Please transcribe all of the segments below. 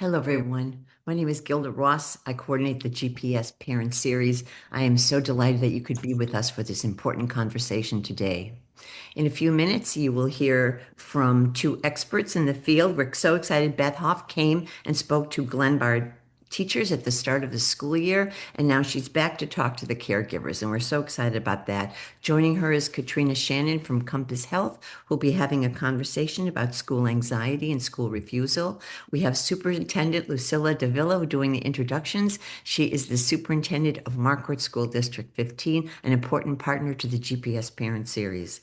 Hello, everyone. My name is Gilda Ross. I coordinate the GPS Parent Series. I am so delighted that you could be with us for this important conversation today. In a few minutes, you will hear from two experts in the field. We're so excited. Beth Houf came and spoke to Glenbard teachers at the start of the school year, and now she's back to talk to the caregivers, and we're so excited about that. Joining her is Katrina Shannon from Compass Health, who'll be having a conversation about school anxiety and school refusal. We have Superintendent Lucilla Davila doing the introductions. She is the superintendent of Marquardt School District 15, an important partner to the GPS Parent Series.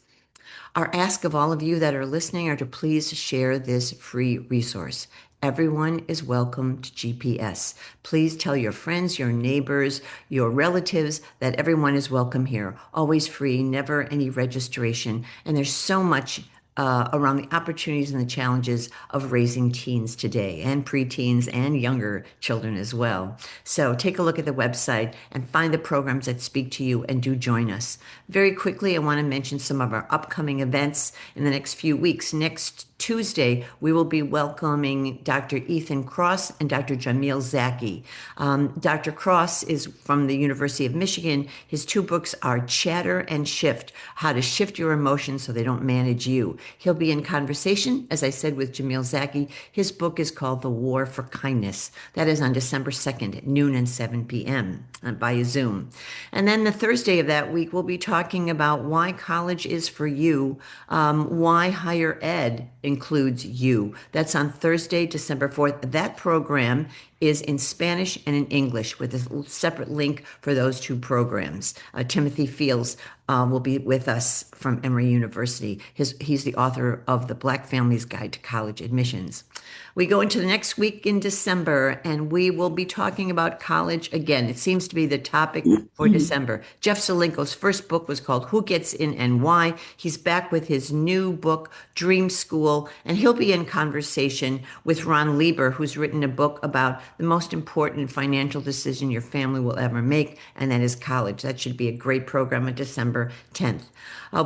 Our ask of all of you that are listening are to please share this free resource. Everyone is welcome to GPS. Please tell your friends, your neighbors, your relatives that everyone is welcome here. Always free, never any registration. And there's so much around the opportunities and the challenges of raising teens today and preteens and younger children as well. So take a look at the website and find the programs that speak to you and do join us. Very quickly, I want to mention some of our upcoming events in the next few weeks. Next Tuesday, we will be welcoming Dr. Ethan Cross and Dr. Jamil Zaki. Dr. Cross is from the University of Michigan. His two books are Chatter and Shift, How to Shift Your Emotions So They Don't Manage You. He'll be in conversation, as I said, with Jamil Zaki. His book is called The War for Kindness. That is on December 2nd at noon and 7 p.m. Via Zoom. And then the Thursday of that week, we'll be talking about why college is for you, why higher ed includes you. That's on Thursday, December 4th. That program is in Spanish and in English with a separate link for those two programs. Timothy Fields will be with us from Emory University. He's the author of The Black Family's Guide to College Admissions. We go into the next week in December, and we will be talking about college again. It seems to be the topic for December. Jeff Selinko's first book was called Who Gets In and Why. He's back with his new book, Dream School, and he'll be in conversation with Ron Lieber, who's written a book about the most important financial decision your family will ever make, and that is college. That should be a great program on December 10th.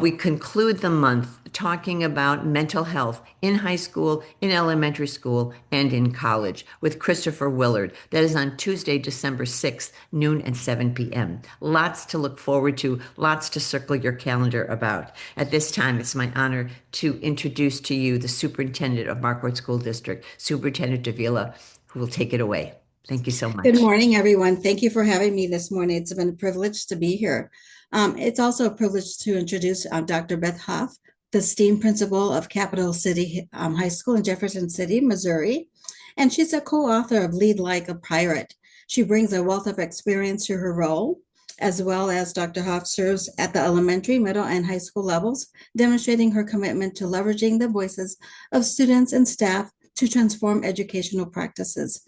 We conclude the month talking about mental health in high school, in elementary school, and in college with Christopher Willard. That is on Tuesday, December 6th, noon and 7 p.m. Lots to look forward to, lots to circle your calendar about. At this time, it's my honor to introduce to you the superintendent of Marquardt School District, Superintendent Davila, who will take it away. Thank you so Good much. morning, everyone. Thank you for having me this morning. It's been a privilege to be here. It's also a privilege to introduce Dr. Beth Houf, the STEAM principal of Capital City High School in Jefferson City, Missouri. And she's a co-author of Lead Like a Pirate. She brings a wealth of experience to her role, as well as Dr. Houf serves at the elementary, middle, and high school levels, demonstrating her commitment to leveraging the voices of students and staff to transform educational practices.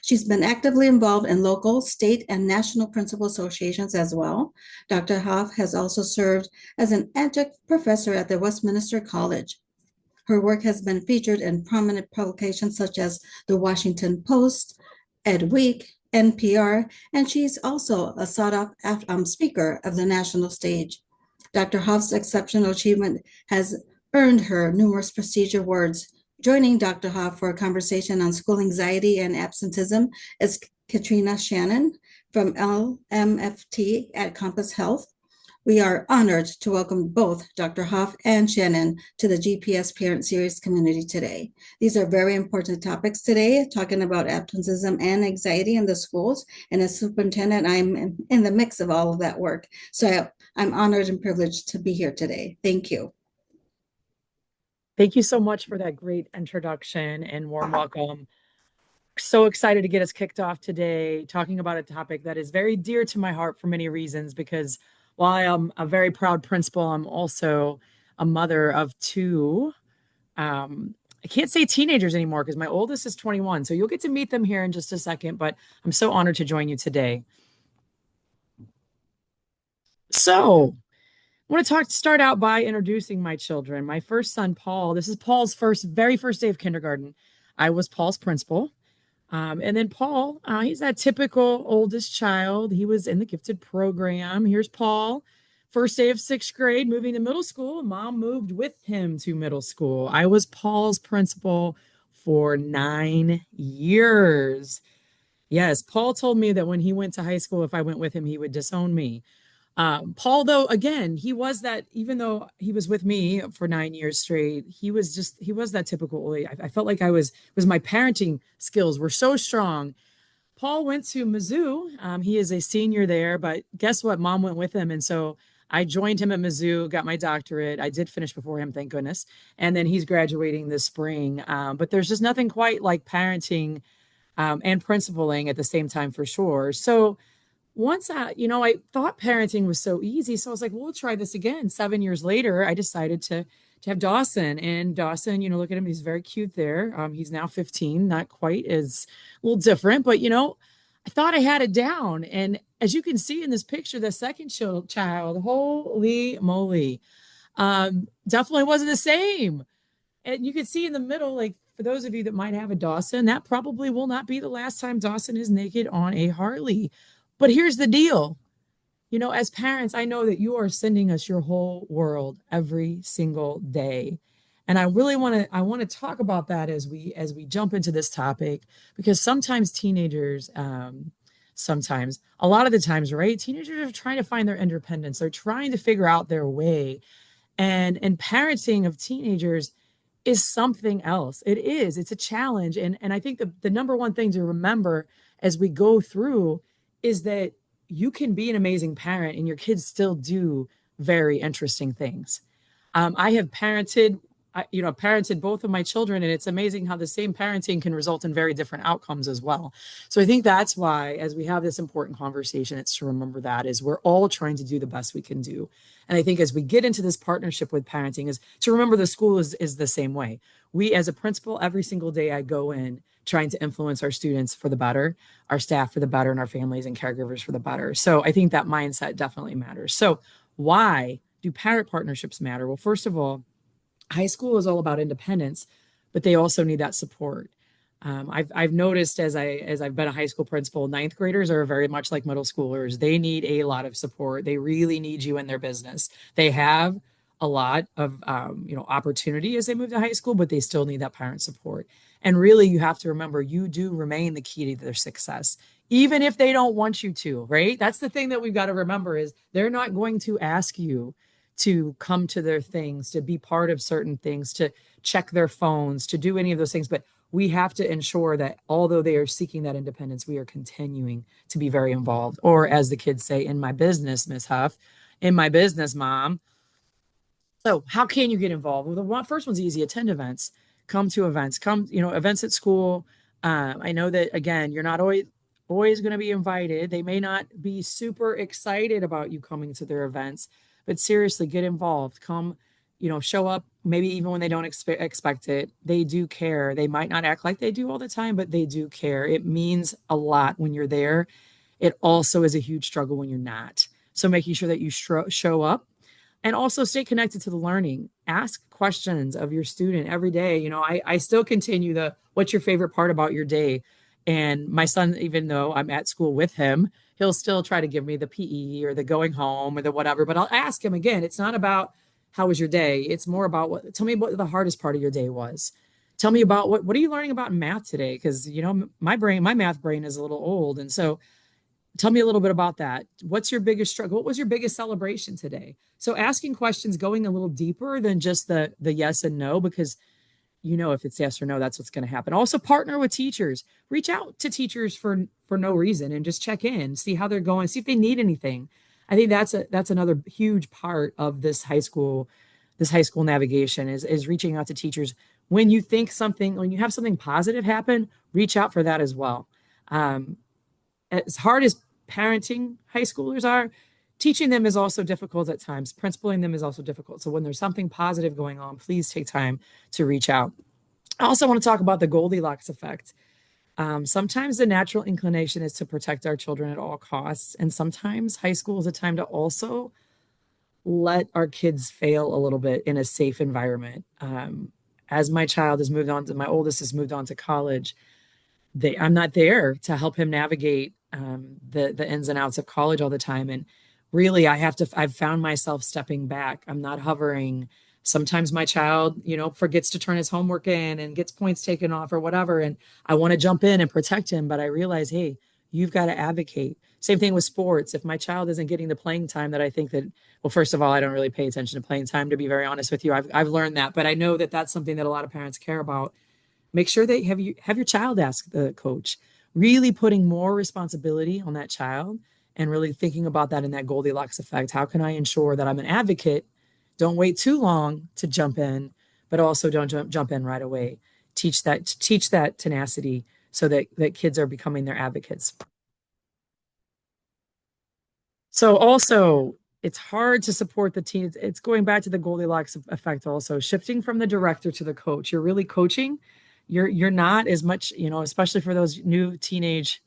She's been actively involved in local, state, and national principal associations as well. Dr. Houf has also served as an adjunct professor at the Westminster College. Her work has been featured in prominent publications such as the Washington Post, Ed Week, NPR, and she's also a sought-after speaker of the national stage. Dr. Houf's exceptional achievement has earned her numerous prestigious awards. Joining Dr. Houf for a conversation on school anxiety and absenteeism is Katrina Shannon from LMFT at Compass Health. We are honored to welcome both Dr. Houf and Shannon to the GPS Parent Series community today. These are very important topics today, talking about absenteeism and anxiety in the schools. And as superintendent, I'm in the mix of all of that work. So I'm honored and privileged to be here today. Thank you. Thank you so much for that great introduction and warm welcome. So excited to get us kicked off today, talking about a topic that is very dear to my heart for many reasons, because while I am a very proud principal, I'm also a mother of two. I can't say teenagers anymore because my oldest is 21. So you'll get to meet them here in just a second, but I'm so honored to join you today. So I want to start out by introducing my children. My first son, Paul. This is Paul's very first day of kindergarten. I was Paul's principal. And then Paul, he's that typical oldest child. He was in the gifted program. Here's Paul, first day of sixth grade, moving to middle school. Mom moved with him to middle school. I was Paul's principal for 9 years. Yes, Paul told me that when he went to high school, if I went with him, he would disown me. Paul, though, again, he was that, even though he was with me for 9 years straight, he was that typical. I felt like my parenting skills were so strong. Paul went to Mizzou. He is a senior there, but guess what? Mom went with him. And so I joined him at Mizzou, got my doctorate. I did finish before him, thank goodness. And then he's graduating this spring. But there's just nothing quite like parenting and principaling at the same time for sure. So once I thought parenting was so easy. So I was like, well, we'll try this again. 7 years later, I decided to have Dawson. And Dawson, look at him, he's very cute there. He's now 15, not quite as a little different, but I thought I had it down. And as you can see in this picture, the second child, holy moly, definitely wasn't the same. And you can see in the middle, like for those of you that might have a Dawson, that probably will not be the last time Dawson is naked on a Harley. But here's the deal. As parents, I know that you are sending us your whole world every single day. And I really want to talk about that as we jump into this topic, because sometimes teenagers, sometimes, a lot of the times, right? Teenagers are trying to find their independence. They're trying to figure out their way. And parenting of teenagers is something else. It's a challenge. And I think the number one thing to remember as we go through is that you can be an amazing parent and your kids still do very interesting things. I have parented both of my children, and it's amazing how the same parenting can result in very different outcomes as well. So I think that's why, as we have this important conversation, it's to remember that is we're all trying to do the best we can do. And I think as we get into this partnership with parenting is to remember the school is the same way. We, as a principal, every single day I go in trying to influence our students for the better, our staff for the better, and our families and caregivers for the better. So I think that mindset definitely matters. So why do parent partnerships matter? Well, first of all, high school is all about independence, but they also need that support. I've noticed as I've been a high school principal, ninth graders are very much like middle schoolers. They need a lot of support. They really need you in their business. They have a lot of opportunity as they move to high school, but they still need that parent support. And really, you have to remember you do remain the key to their success, even if they don't want you to. Right? That's the thing that we've got to remember is they're not going to ask you to come to their things, to be part of certain things, to check their phones, to do any of those things. But we have to ensure that although they are seeking that independence, we are continuing to be very involved. Or as the kids say, in my business, Miss Huff, in my business, Mom. So how can you get involved? Well, the first one's easy. Attend events. Come to events. Events at school. I know that, again, you're not always going to be invited. They may not be super excited about you coming to their events, but seriously, get involved. Come, show up, maybe even when they don't expect it. They do care. They might not act like they do all the time, but they do care. It means a lot when you're there. It also is a huge struggle when you're not. So making sure that you show up and also stay connected to the learning. Ask questions of your student every day. I still continue what's your favorite part about your day? And my son, even though I'm at school with him, he'll still try to give me the PE or the going home or the whatever. But I'll ask him again. It's not about how was your day. It's more about tell me what the hardest part of your day was. Tell me about what are you learning about in math today? Because my math brain is a little old. And so tell me a little bit about that. What's your biggest struggle? What was your biggest celebration today? So asking questions, going a little deeper than just the yes and no, because if it's yes or no, that's what's going to happen. Also partner with teachers. Reach out to teachers for no reason and just check in, see how they're going, see if they need anything. I think that's another huge part of this high school navigation is reaching out to teachers. When you have something positive happen, reach out for that as well. As hard as parenting high schoolers are, teaching them is also difficult at times. Principaling them is also difficult. So when there's something positive going on, please take time to reach out. I also want to talk about the Goldilocks effect. Sometimes the natural inclination is to protect our children at all costs. And sometimes high school is a time to also let our kids fail a little bit in a safe environment. As my oldest has moved on to college, I'm not there to help him navigate the ins and outs of college all the time. And really, I've found myself stepping back. I'm not hovering Sometimes my child, forgets to turn his homework in and gets points taken off or whatever. And I want to jump in and protect him, but I realize, hey, you've got to advocate. Same thing with sports. If my child isn't getting the playing time that I think that, well, first of all, I don't really pay attention to playing time, to be very honest with you. I've learned that, but I know that that's something that a lot of parents care about. Make sure that have your child ask the coach, really putting more responsibility on that child and really thinking about that in that Goldilocks effect. How can I ensure that I'm an advocate? Don't wait too long to jump in, but also don't jump in right away. Teach that tenacity so that kids are becoming their advocates. So also, it's hard to support the team. It's going back to the Goldilocks effect also, shifting from the director to the coach. You're really coaching. You're not as much, especially for those new teenage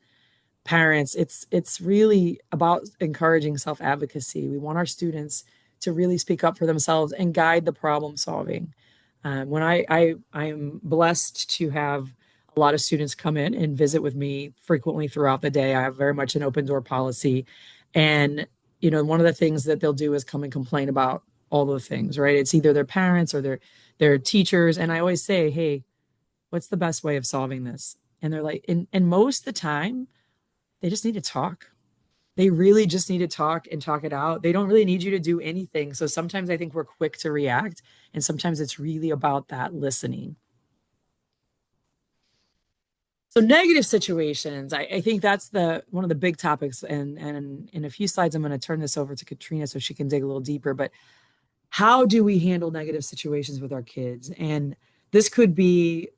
parents. It's really about encouraging self-advocacy. We want our students to really speak up for themselves and guide the problem solving. When I am blessed to have a lot of students come in and visit with me frequently throughout the day. I have very much an open door policy. And, one of the things that they'll do is come and complain about all the things, right? It's either their parents or their teachers. And I always say, hey, what's the best way of solving this? And they're like, and most of the time, they just need to talk. They really just need to talk and talk it out. They don't really need you to do anything. So sometimes I think we're quick to react, and sometimes it's really about that listening. So negative situations, I think that's one of the big topics. And in a few slides, I'm going to turn this over to Katrina so she can dig a little deeper. But how do we handle negative situations with our kids? And this could be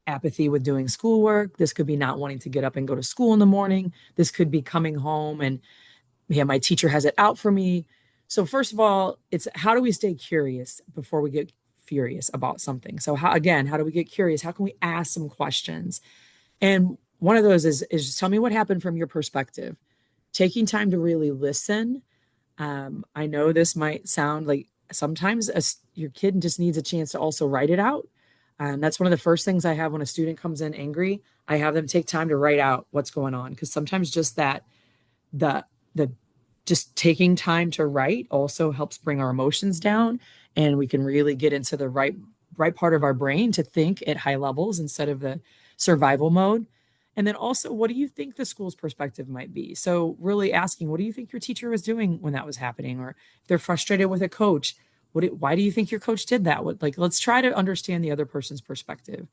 apathy with doing schoolwork. This could be not wanting to get up and go to school in the morning. This could be coming home and, yeah, my teacher has it out for me. So first of all, it's how do we stay curious before we get furious about something? So how do we get curious? How can we ask some questions? And one of those is just tell me what happened from your perspective. Taking time to really listen. I know this might sound like sometimes your kid just needs a chance to also write it out. That's one of the first things I have when a student comes in angry. I have them take time to write out what's going on, because sometimes just the the just taking time to write also helps bring our emotions down, and we can really get into the right part of our brain to think at high levels instead of the survival mode. And then also, what do you think the school's perspective might be? So really asking, what do you think your teacher was doing when that was happening? Or if they're frustrated with a coach, why do you think your coach did that? Let's try to understand the other person's perspective.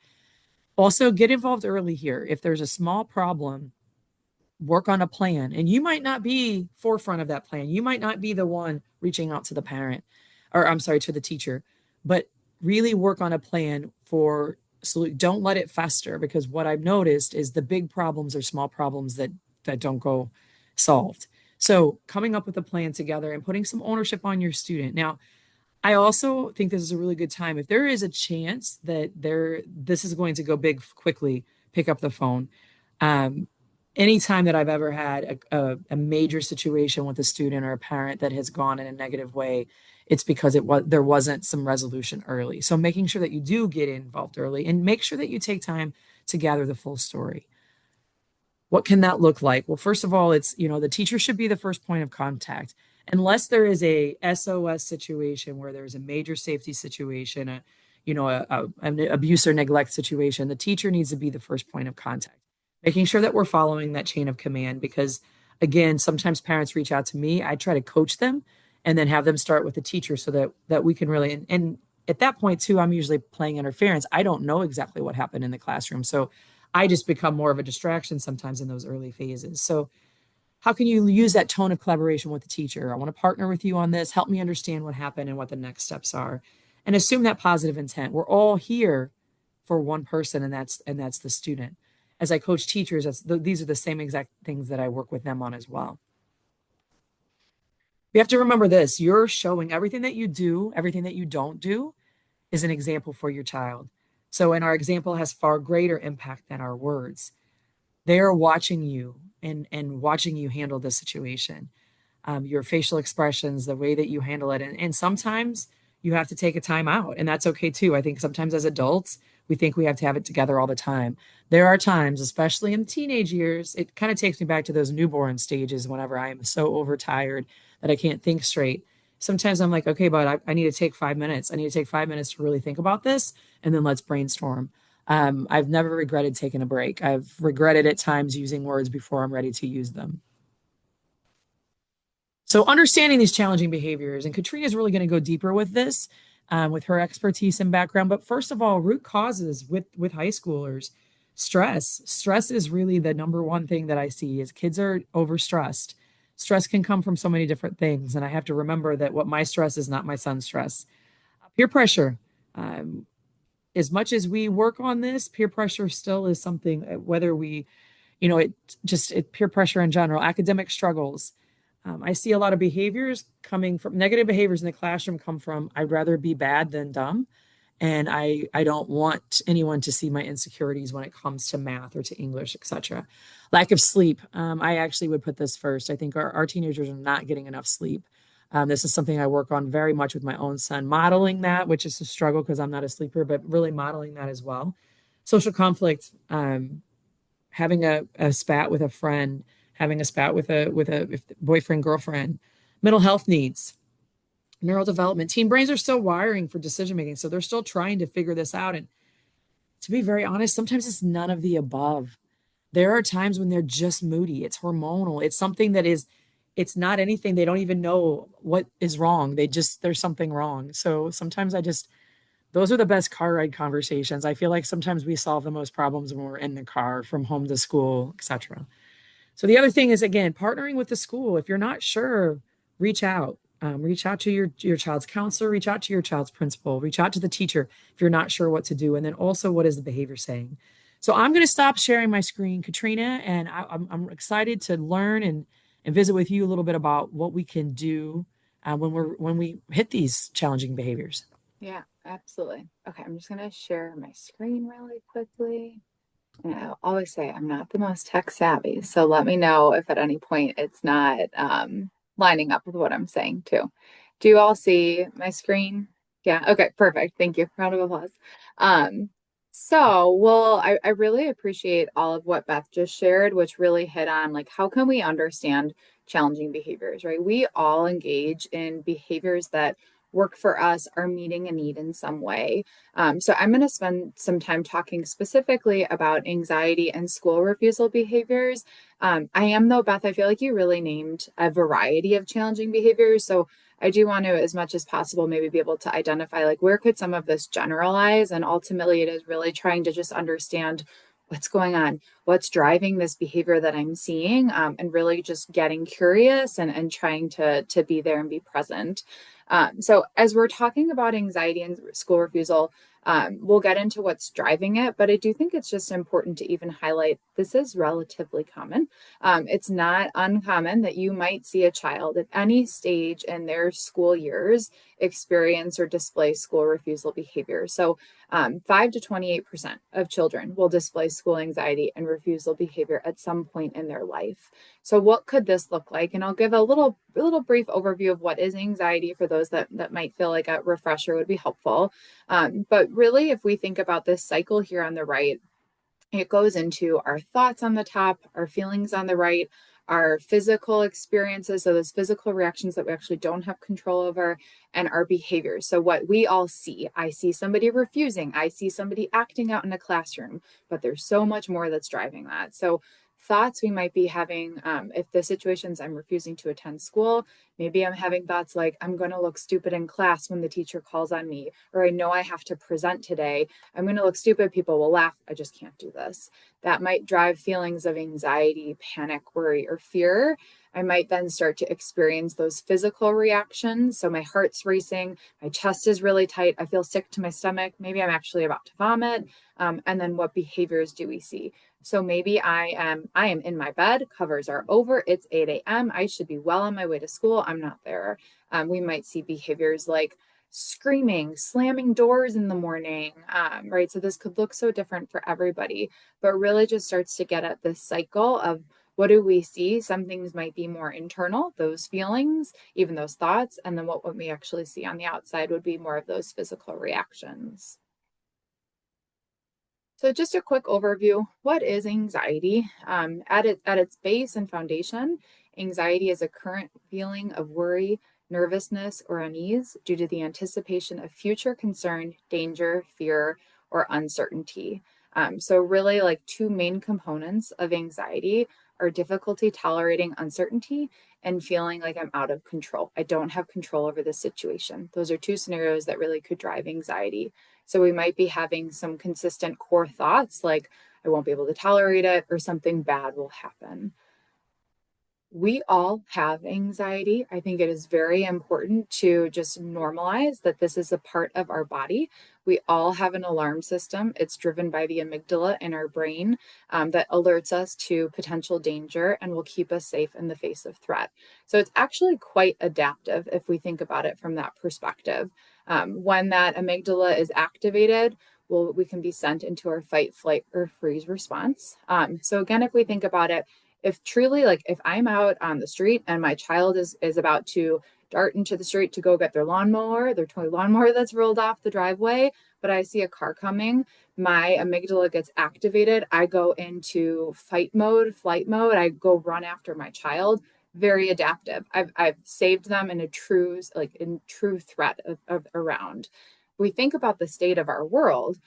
Also, get involved early here. If there's a small problem, work on a plan. And you might not be forefront of that plan. You might not be the one reaching out to the parent, or I'm sorry, to the teacher, but really work on a plan for don't let it fester, because what I've noticed is the big problems are small problems that don't go solved. So coming up with a plan together and putting some ownership on your student. Now, I also think this is a really good time. If there is a chance that this is going to go big quickly, pick up the phone. Um, Anytime that I've ever had a major situation with a student or a parent that has gone in a negative way, it's because there wasn't some resolution early. So making sure that you do get involved early and make sure that you take time to gather the full story. What can that look like? Well, first of all, it's, the teacher should be the first point of contact. Unless there is a SOS situation where there's a major safety situation, an abuse or neglect situation, the teacher needs to be the first point of contact. Making sure that we're following that chain of command, because again, sometimes parents reach out to me. I try to coach them and then have them start with the teacher so that we can really, and at that point too, I'm usually playing interference. I don't know exactly what happened in the classroom. So I just become more of a distraction sometimes in those early phases. So how can you use that tone of collaboration with the teacher? I want to partner with you on this. Help me understand what happened and what the next steps are. And assume that positive intent. We're all here for one person, and that's the student. As I coach teachers, these are the same exact things that I work with them on as well. We have to remember this. You're showing everything that you do, everything that you don't do is an example for your child. So, and our example has far greater impact than our words. They are watching you and watching you handle the situation. Your facial expressions, the way that you handle it. And sometimes you have to take a time out, and that's okay too. I think sometimes as adults, we think we have to have it together all the time. There are times, especially in teenage years, it kind of takes me back to those newborn stages whenever I am so overtired that I can't think straight. sometimes I'm like, okay, but I need to take 5 minutes. I need to take 5 minutes to really think about this, and then let's brainstorm. I've never regretted taking a break. I've regretted at times using words before I'm ready to use them. So understanding these challenging behaviors, and Katrina is really going to go deeper with this, with her expertise and background. But first of all, root causes with high schoolers, stress. Stress is really the number one thing that I see is kids are overstressed. Stress can come from so many different things, and I have to remember that what my stress is not my son's stress. Peer pressure. Um, as much as we work on this, peer pressure still is something. Whether we, peer pressure in general, academic struggles. I see a lot of behaviors coming from negative behaviors in the classroom come from I'd rather be bad than dumb. And I don't want anyone to see my insecurities when it comes to math or to English, etc. Lack of sleep. I actually would put this first. I think our teenagers are not getting enough sleep. This is something I work on very much with my own son, modeling that, which is a struggle because I'm not a sleeper, but really modeling that as well. Social conflict. Having a spat with a friend, having a spat with a boyfriend, girlfriend, mental health needs, neurodevelopment. Teen brains are still wiring for decision making, so they're still trying to figure this out. And to be very honest, sometimes it's none of the above. There are times when they're just moody. It's hormonal. It's something that is, it's not anything. They don't even know what is wrong. There's something wrong. So sometimes those are the best car ride conversations. I feel like sometimes we solve the most problems when we're in the car from home to school, etc. So the other thing is again, partnering with the school. If you're not sure, reach out. Reach out to your child's counselor, reach out to your child's principal, reach out to the teacher if you're not sure what to do. And then also, what is the behavior saying? So I'm going to stop sharing my screen, Katrina, and I'm excited to learn and visit with you a little bit about what we can do when we hit these challenging behaviors. Yeah, absolutely. Okay, I'm just gonna share my screen really quickly. And I always say I'm not the most tech savvy, so let me know if at any point it's not lining up with what I'm saying too. Do you all see my screen? Yeah, okay, perfect. Thank you. Round of applause. Um, I really appreciate all of what Beth just shared, which really hit on like how can we understand challenging behaviors, right? We all engage in behaviors that work for us, are meeting a need in some way. So I'm going to spend some time talking specifically about anxiety and school refusal behaviors. I am though, Beth, I feel like you really named a variety of challenging behaviors. So I do want to, as much as possible, maybe be able to identify like where could some of this generalize, and ultimately it is really trying to just understand what's going on, what's driving this behavior that I'm seeing, and really just getting curious and trying to be there and be present. So as we're talking about anxiety and school refusal, we'll get into what's driving it, but I do think it's just important to even highlight this is relatively common. It's not uncommon that you might see a child at any stage in their school years experience or display school refusal behavior. So 5 to 28% of children will display school anxiety and refusal behavior at some point in their life. So what could this look like? And I'll give a little brief overview of what is anxiety for those that might feel like a refresher would be helpful. But really, if we think about this cycle here on the right, it goes into our thoughts on the top, our feelings on the right, our physical experiences, so those physical reactions that we actually don't have control over, and our behaviors. So what we all see, I see somebody refusing, I see somebody acting out in a classroom, but there's so much more that's driving that. So thoughts we might be having, if the situations I'm refusing to attend school, maybe I'm having thoughts like I'm going to look stupid in class when the teacher calls on me, or I know I have to present today. I'm going to look stupid. People will laugh. I just can't do this. That might drive feelings of anxiety, panic, worry, or fear. I might then start to experience those physical reactions. So my heart's racing, my chest is really tight. I feel sick to my stomach. Maybe I'm actually about to vomit. And then what behaviors do we see? So maybe I am in my bed, covers are over, it's 8 a.m. I should be well on my way to school. I'm not there. We might see behaviors like screaming, slamming doors in the morning, right? So this could look so different for everybody, but really just starts to get at this cycle of what do we see? Some things might be more internal, those feelings, even those thoughts, and then what we actually see on the outside would be more of those physical reactions. So just a quick overview, what is anxiety? At its base and foundation, anxiety is a current feeling of worry, nervousness, or unease due to the anticipation of future concern, danger, fear, or uncertainty. So really like two main components of anxiety are difficulty tolerating uncertainty and feeling like I'm out of control. I don't have control over the situation. Those are two scenarios that really could drive anxiety. So we might be having some consistent core thoughts like, I won't be able to tolerate it, or something bad will happen. We all have anxiety. I think it is very important to just normalize that this is a part of our body. We all have an alarm system. It's driven by the amygdala in our brain that alerts us to potential danger and will keep us safe in the face of threat. So it's actually quite adaptive if we think about it from that perspective. When that amygdala is activated, we can be sent into our fight, flight, or freeze response. So again, if we think about it, if truly, like if I'm out on the street and my child is about to dart into the street to go get their toy lawnmower that's rolled off the driveway, but I see a car coming, my amygdala gets activated. I go into fight mode, flight mode. I go run after my child. Very adaptive. I've saved them in true threat around. We think about the state of our world.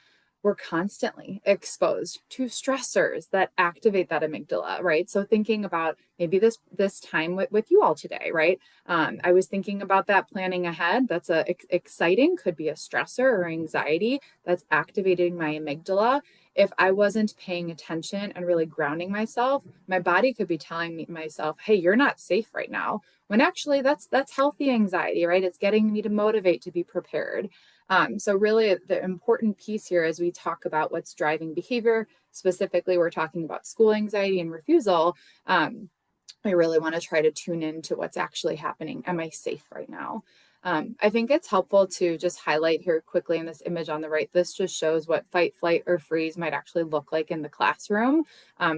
We're constantly exposed to stressors that activate that amygdala, right? So thinking about maybe this time with you all today, right? I was thinking about that planning ahead. That's exciting, could be a stressor or anxiety that's activating my amygdala. If I wasn't paying attention and really grounding myself, my body could be telling myself, hey, you're not safe right now. When actually that's healthy anxiety, right? It's getting me to motivate to be prepared. So really the important piece here as we talk about what's driving behavior, specifically we're talking about school anxiety and refusal. I really want to try to tune into what's actually happening. Am I safe right now? I think it's helpful to just highlight here quickly in this image on the right. This just shows what fight, flight, or freeze might actually look like in the classroom.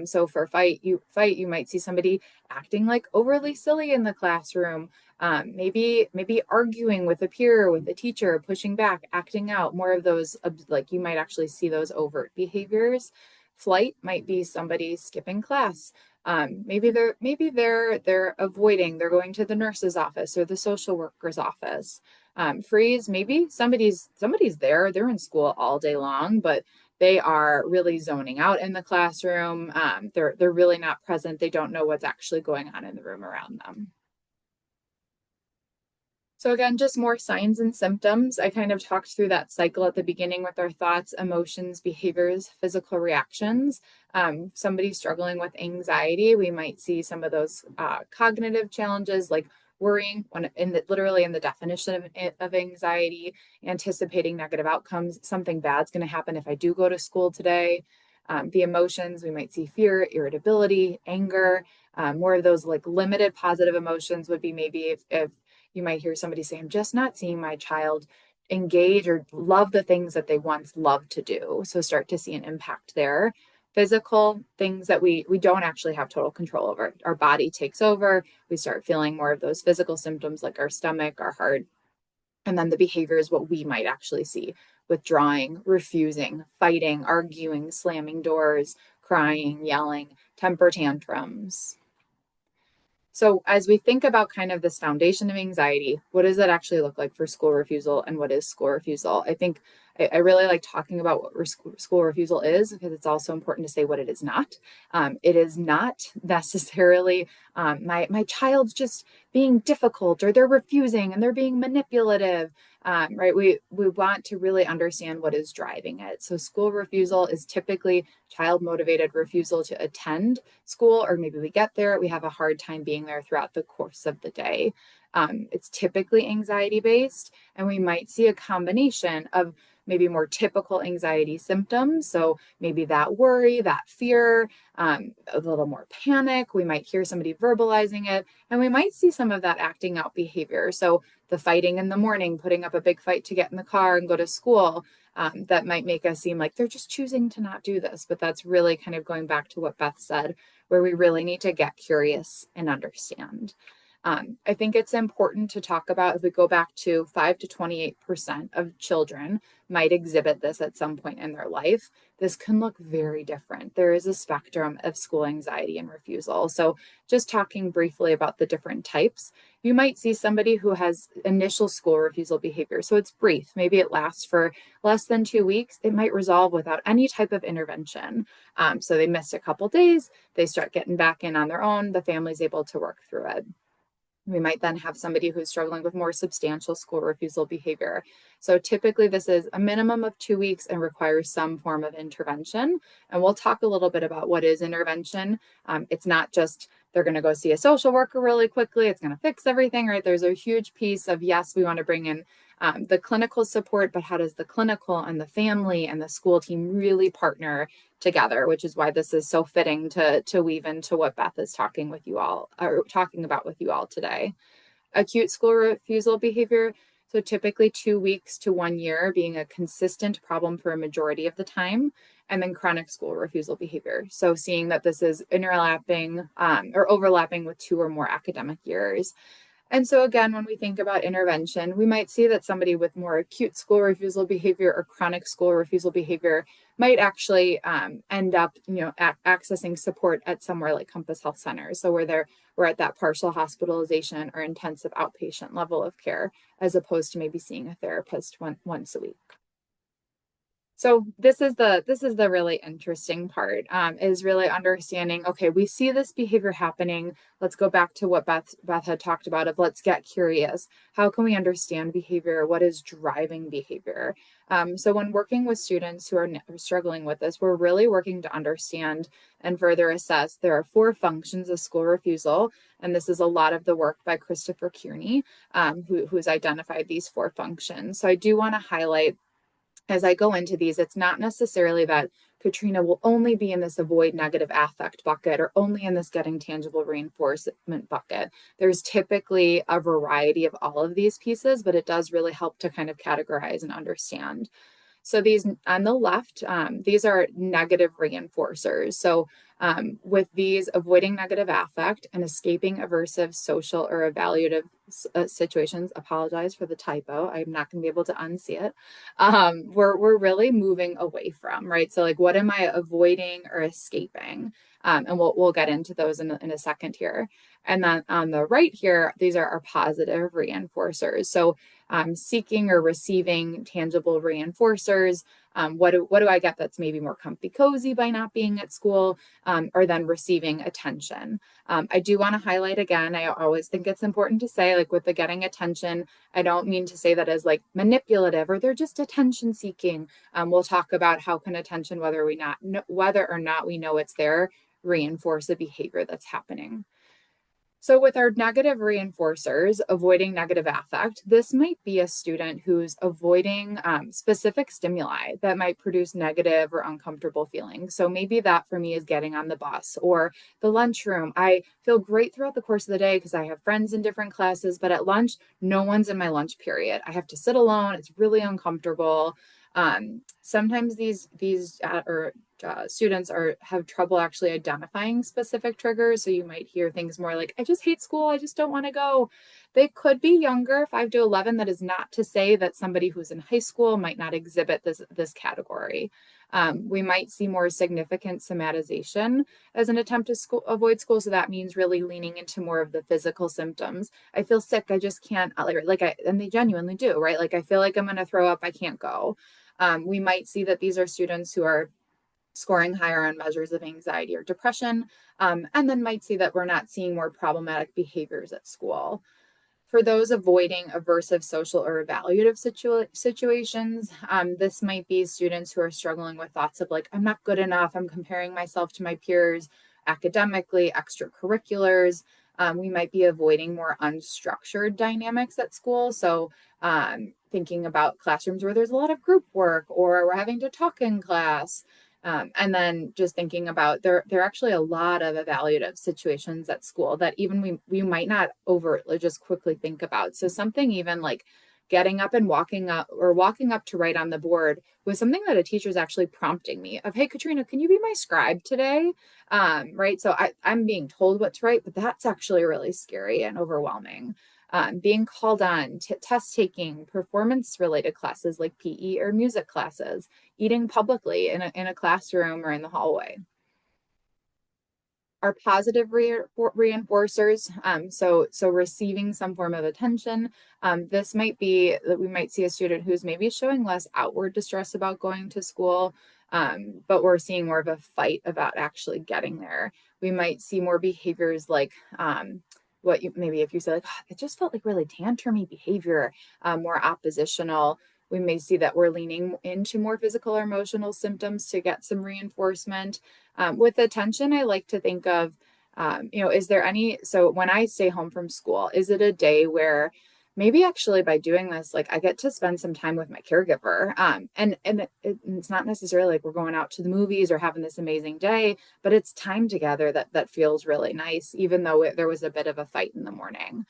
So for fight, you might see somebody acting like overly silly in the classroom. Maybe arguing with a peer, with a teacher, pushing back, acting out. More of those, like you might actually see those overt behaviors. Flight might be somebody skipping class. Maybe they're avoiding, they're going to the nurse's office or the social worker's office. Freeze, maybe somebody's there, they're in school all day long, but they are really zoning out in the classroom. They're really not present. They don't know what's actually going on in the room around them. So again, just more signs and symptoms. I kind of talked through that cycle at the beginning with our thoughts, emotions, behaviors, physical reactions. Somebody struggling with anxiety, we might see some of those cognitive challenges like worrying, literally in the definition of anxiety, anticipating negative outcomes. Something bad's going to happen if I do go to school today. The emotions, we might see fear, irritability, anger. More of those like limited positive emotions would be maybe if you might hear somebody say, I'm just not seeing my child engage or love the things that they once loved to do. So start to see an impact there. Physical things that we don't actually have total control over. Our body takes over. We start feeling more of those physical symptoms like our stomach, our heart. And then the behavior is what we might actually see: withdrawing, refusing, fighting, arguing, slamming doors, crying, yelling, temper tantrums. So as we think about kind of this foundation of anxiety, what does that actually look like for school refusal, and what is school refusal? I think I really like talking about what school refusal is, because it's also important to say what it is not. It is not necessarily my child's just being difficult, or they're refusing and they're being manipulative. Right? We want to really understand what is driving it. So school refusal is typically child motivated refusal to attend school, or maybe we get there, we have a hard time being there throughout the course of the day. It's typically anxiety based, and we might see a combination of maybe more typical anxiety symptoms. So maybe that worry, that fear, a little more panic. We might hear somebody verbalizing it, and we might see some of that acting out behavior. So the fighting in the morning, putting up a big fight to get in the car and go to school, that might make us seem like they're just choosing to not do this. But that's really kind of going back to what Beth said, where we really need to get curious and understand. I think it's important to talk about, if we go back to 5 to 28% of children might exhibit this at some point in their life. This can look very different. There is a spectrum of school anxiety and refusal. So just talking briefly about the different types, you might see somebody who has initial school refusal behavior. So it's brief. Maybe it lasts for less than 2 weeks. It might resolve without any type of intervention. So they missed a couple days, they start getting back in on their own, the family's able to work through it. We might then have somebody who's struggling with more substantial school refusal behavior. So typically this is a minimum of 2 weeks and requires some form of intervention. And we'll talk a little bit about what is intervention. It's not just they're going to go see a social worker really quickly, it's going to fix everything, right? There's a huge piece of, yes, we want to bring in the clinical support, but how does the clinical and the family and the school team really partner together, which is why this is so fitting to weave into what Beth is talking about with you all today. Acute school refusal behavior. So typically 2 weeks to 1 year being a consistent problem for a majority of the time. And then chronic school refusal behavior. So seeing that this is overlapping with 2 or more academic years. And so again, when we think about intervention, we might see that somebody with more acute school refusal behavior or chronic school refusal behavior might actually end up, accessing support at somewhere like Compass Health Center. So where we're at that partial hospitalization or intensive outpatient level of care, as opposed to maybe seeing a therapist once a week. So this is the really interesting part, is really understanding, okay, we see this behavior happening. Let's go back to what Beth had talked about of let's get curious. How can we understand behavior? What is driving behavior? So when working with students who are struggling with this, we're really working to understand and further assess. There are 4 functions of school refusal, and this is a lot of the work by Christopher Kearney, who's identified these 4 functions. So I do want to highlight, as I go into these, it's not necessarily that Katrina will only be in this avoid negative affect bucket or only in this getting tangible reinforcement bucket. There's typically a variety of all of these pieces, but it does really help to kind of categorize and understand. So these on the left, these are negative reinforcers. So with these, avoiding negative affect and escaping aversive social or evaluative situations, apologize for the typo, I'm not going to be able to unsee it. We're really moving away from, right? So like, what am I avoiding or escaping? And we'll get into those in a second here. And then on the right here, these are our positive reinforcers. So seeking or receiving tangible reinforcers. What do I get that's maybe more comfy cozy by not being at school, or then receiving attention. I do want to highlight again, I always think it's important to say, like with the getting attention, I don't mean to say that as like manipulative or they're just attention seeking. We'll talk about how can attention, whether or not we know it's there, reinforce a behavior that's happening. So with our negative reinforcers, avoiding negative affect, this might be a student who's avoiding specific stimuli that might produce negative or uncomfortable feelings. So maybe that for me is getting on the bus or the lunchroom. I feel great throughout the course of the day because I have friends in different classes, but at lunch, no one's in my lunch period. I have to sit alone. It's really uncomfortable. Sometimes these students have trouble actually identifying specific triggers. So you might hear things more like, I just hate school, I just don't want to go. They could be younger, 5 to 11. That is not to say that somebody who's in high school might not exhibit this category. We might see more significant somatization as an attempt to avoid school. So that means really leaning into more of the physical symptoms. I feel sick, I just can't, and they genuinely do, right? Like, I feel like I'm going to throw up, I can't go. We might see that these are students who are scoring higher on measures of anxiety or depression, and then might see that we're not seeing more problematic behaviors at school. For those avoiding aversive social or evaluative situations, this might be students who are struggling with thoughts of like, I'm not good enough, I'm comparing myself to my peers academically, extracurriculars. We might be avoiding more unstructured dynamics at school. So thinking about classrooms where there's a lot of group work or we're having to talk in class. And then just thinking about there are actually a lot of evaluative situations at school that even we might not overtly just quickly think about. So something even like getting up and walking up to write on the board was something that a teacher is actually prompting me of, hey, Katrina, can you be my scribe today? Right. So I'm being told what to write, but that's actually really scary and overwhelming. Being called on to test taking, performance related classes like PE or music classes, eating publicly in a classroom or in the hallway. Are positive reinforcers. So receiving some form of attention. This might be that we might see a student who's maybe showing less outward distress about going to school, but we're seeing more of a fight about actually getting there. We might see more behaviors like what you maybe if you say like, oh, it just felt like really tantrumy behavior, more oppositional. We may see that we're leaning into more physical or emotional symptoms to get some reinforcement. With attention, I like to think of, is there so when I stay home from school, is it a day where maybe actually by doing this, like I get to spend some time with my caregiver. And it's not necessarily like we're going out to the movies or having this amazing day, but it's time together that feels really nice, even though there was a bit of a fight in the morning.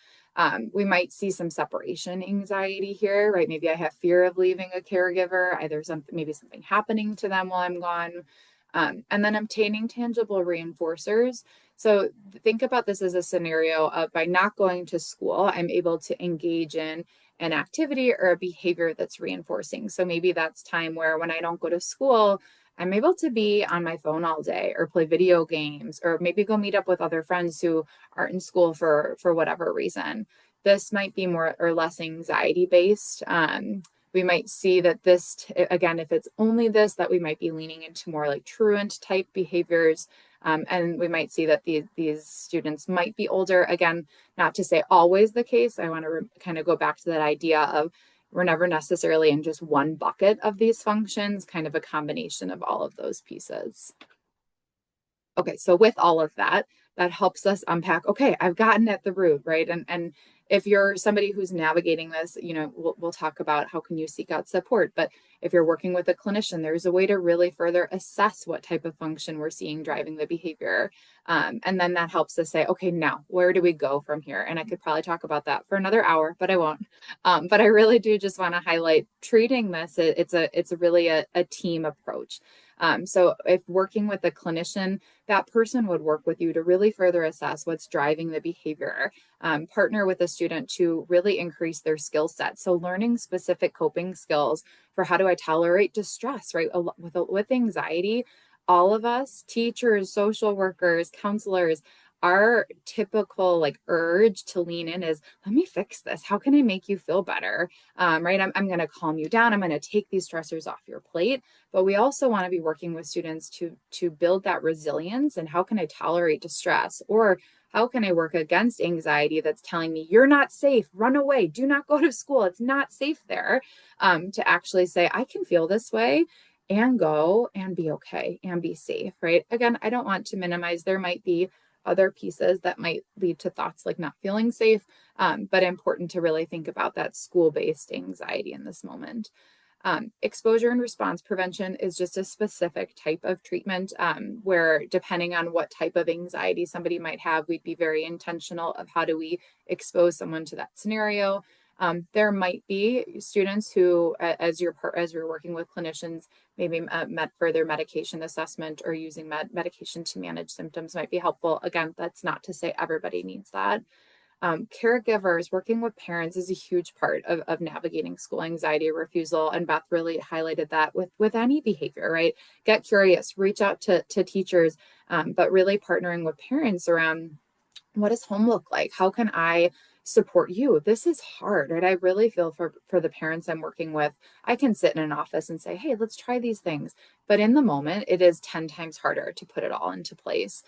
We might see some separation anxiety here, right? Maybe I have fear of leaving a caregiver, either maybe something happening to them while I'm gone. And then obtaining tangible reinforcers. So think about this as a scenario of by not going to school, I'm able to engage in an activity or a behavior that's reinforcing. So maybe that's time where when I don't go to school, I'm able to be on my phone all day or play video games or maybe go meet up with other friends who aren't in school for whatever reason. This might be more or less anxiety based. We might see that this, again, if it's only this, that we might be leaning into more like truant type behaviors. And we might see that these students might be older. Again, not to say always the case. I want to kind of go back to that idea of we're never necessarily in just one bucket of these functions, kind of a combination of all of those pieces. Okay, so with all of that, that helps us unpack, okay, I've gotten at the root, right? And if you're somebody who's navigating this, we'll talk about how can you seek out support. But if you're working with a clinician, there's a way to really further assess what type of function we're seeing driving the behavior. And then that helps us say, okay, now where do we go from here? And I could probably talk about that for another hour, but I won't. But I really do just want to highlight treating this. It's really a team approach. So if working with a clinician, that person would work with you to really further assess what's driving the behavior, partner with a student to really increase their skill set. So learning specific coping skills for how do I tolerate distress, right? With anxiety, all of us, teachers, social workers, counselors, our typical like urge to lean in is, let me fix this. How can I make you feel better? Right? I'm going to calm you down. I'm going to take these stressors off your plate. But we also want to be working with students to build that resilience and how can I tolerate distress, or how can I work against anxiety that's telling me you're not safe, run away, do not go to school, it's not safe there, to actually say I can feel this way and go and be okay and be safe, right? Again, I don't want to minimize, there might be other pieces that might lead to thoughts like not feeling safe, but important to really think about that school-based anxiety in this moment. Exposure and response prevention is just a specific type of treatment where depending on what type of anxiety somebody might have, we'd be very intentional of how do we expose someone to that scenario. There might be students who, as you're working with clinicians, maybe further medication assessment or using medication to manage symptoms might be helpful. Again, that's not to say everybody needs that. Caregivers, working with parents is a huge part of navigating school anxiety or refusal. And Beth really highlighted that with any behavior, right? Get curious, reach out to teachers, but really partnering with parents around what does home look like? How can I support you? This is hard, right? I really feel for the parents I'm working with. I can sit in an office and say, hey, let's try these things. But in the moment, it is 10 times harder to put it all into place.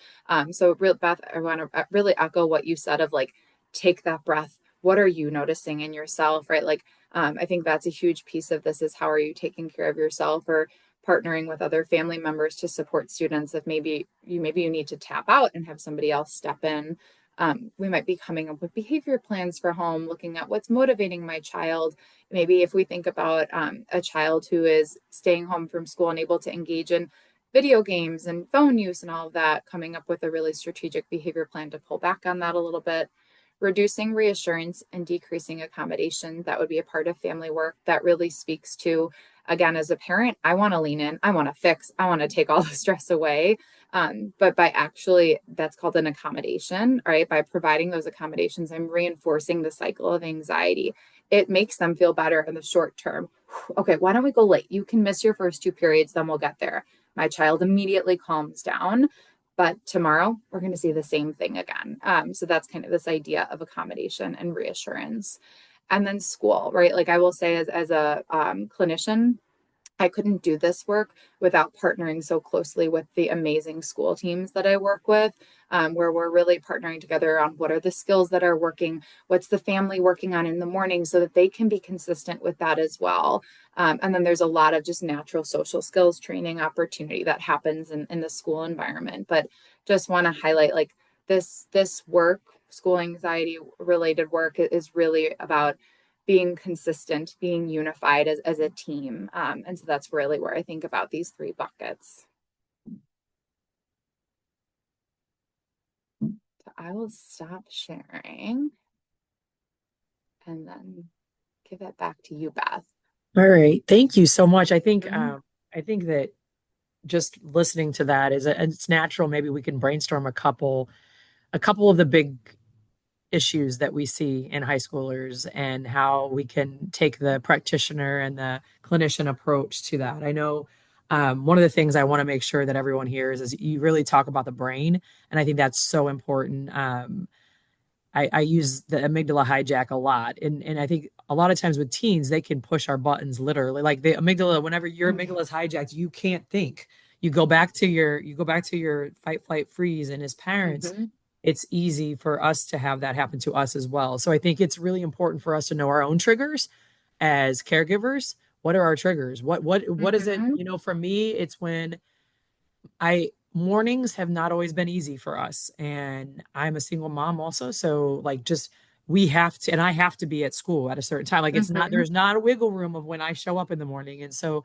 So Beth, I want to really echo what you said of like, take that breath. What are you noticing in yourself, right? Like, I think that's a huge piece of this is how are you taking care of yourself, or partnering with other family members to support students if maybe you need to tap out and have somebody else step in. We might be coming up with behavior plans for home, looking at what's motivating my child. Maybe if we think about a child who is staying home from school and able to engage in video games and phone use and all of that, coming up with a really strategic behavior plan to pull back on that a little bit. reducing reassurance and decreasing accommodation. That would be a part of family work that really speaks to, again, as a parent, I want to lean in, I want to fix, I want to take all the stress away. But by actually, that's called an accommodation, right? By providing those accommodations, I'm reinforcing the cycle of anxiety. It makes them feel better in the short term. Okay, why don't we go late? You can miss your first 2 periods, then we'll get there. My child immediately calms down. But tomorrow, we're going to see the same thing again. So that's kind of this idea of accommodation and reassurance. And then school, right? Like I will say, as a clinician, I couldn't do this work without partnering so closely with the amazing school teams that I work with, where we're really partnering together on what are the skills that are working, what's the family working on in the morning so that they can be consistent with that as well. And then there's a lot of just natural social skills training opportunity that happens in the school environment. But just want to highlight like this work, school anxiety related work is really about being consistent, being unified as a team. And so that's really where I think about these 3 buckets. So I will stop sharing and then give it back to you, Beth. All right. Thank you so much. Mhm. I think that just listening to that it's natural. Maybe we can brainstorm a couple of the big issues that we see in high schoolers and how we can take the practitioner and the clinician approach to that. I know one of the things I want to make sure that everyone hears is you really talk about the brain, and I think that's so important. I use the amygdala hijack a lot. And I think a lot of times with teens, they can push our buttons literally. Like the amygdala, whenever your amygdala is hijacked, you can't think. You go back to your fight, flight, freeze. And as parents, Mhm. it's easy for us to have that happen to us as well. So I think it's really important for us to know our own triggers as caregivers. What are our triggers? What is it? Mhm. For me, it's when I mornings have not always been easy for us. And I'm a single mom also. So like just we have to, and I have to be at school at a certain time. Like Mhm. there's not a wiggle room of when I show up in the morning. And so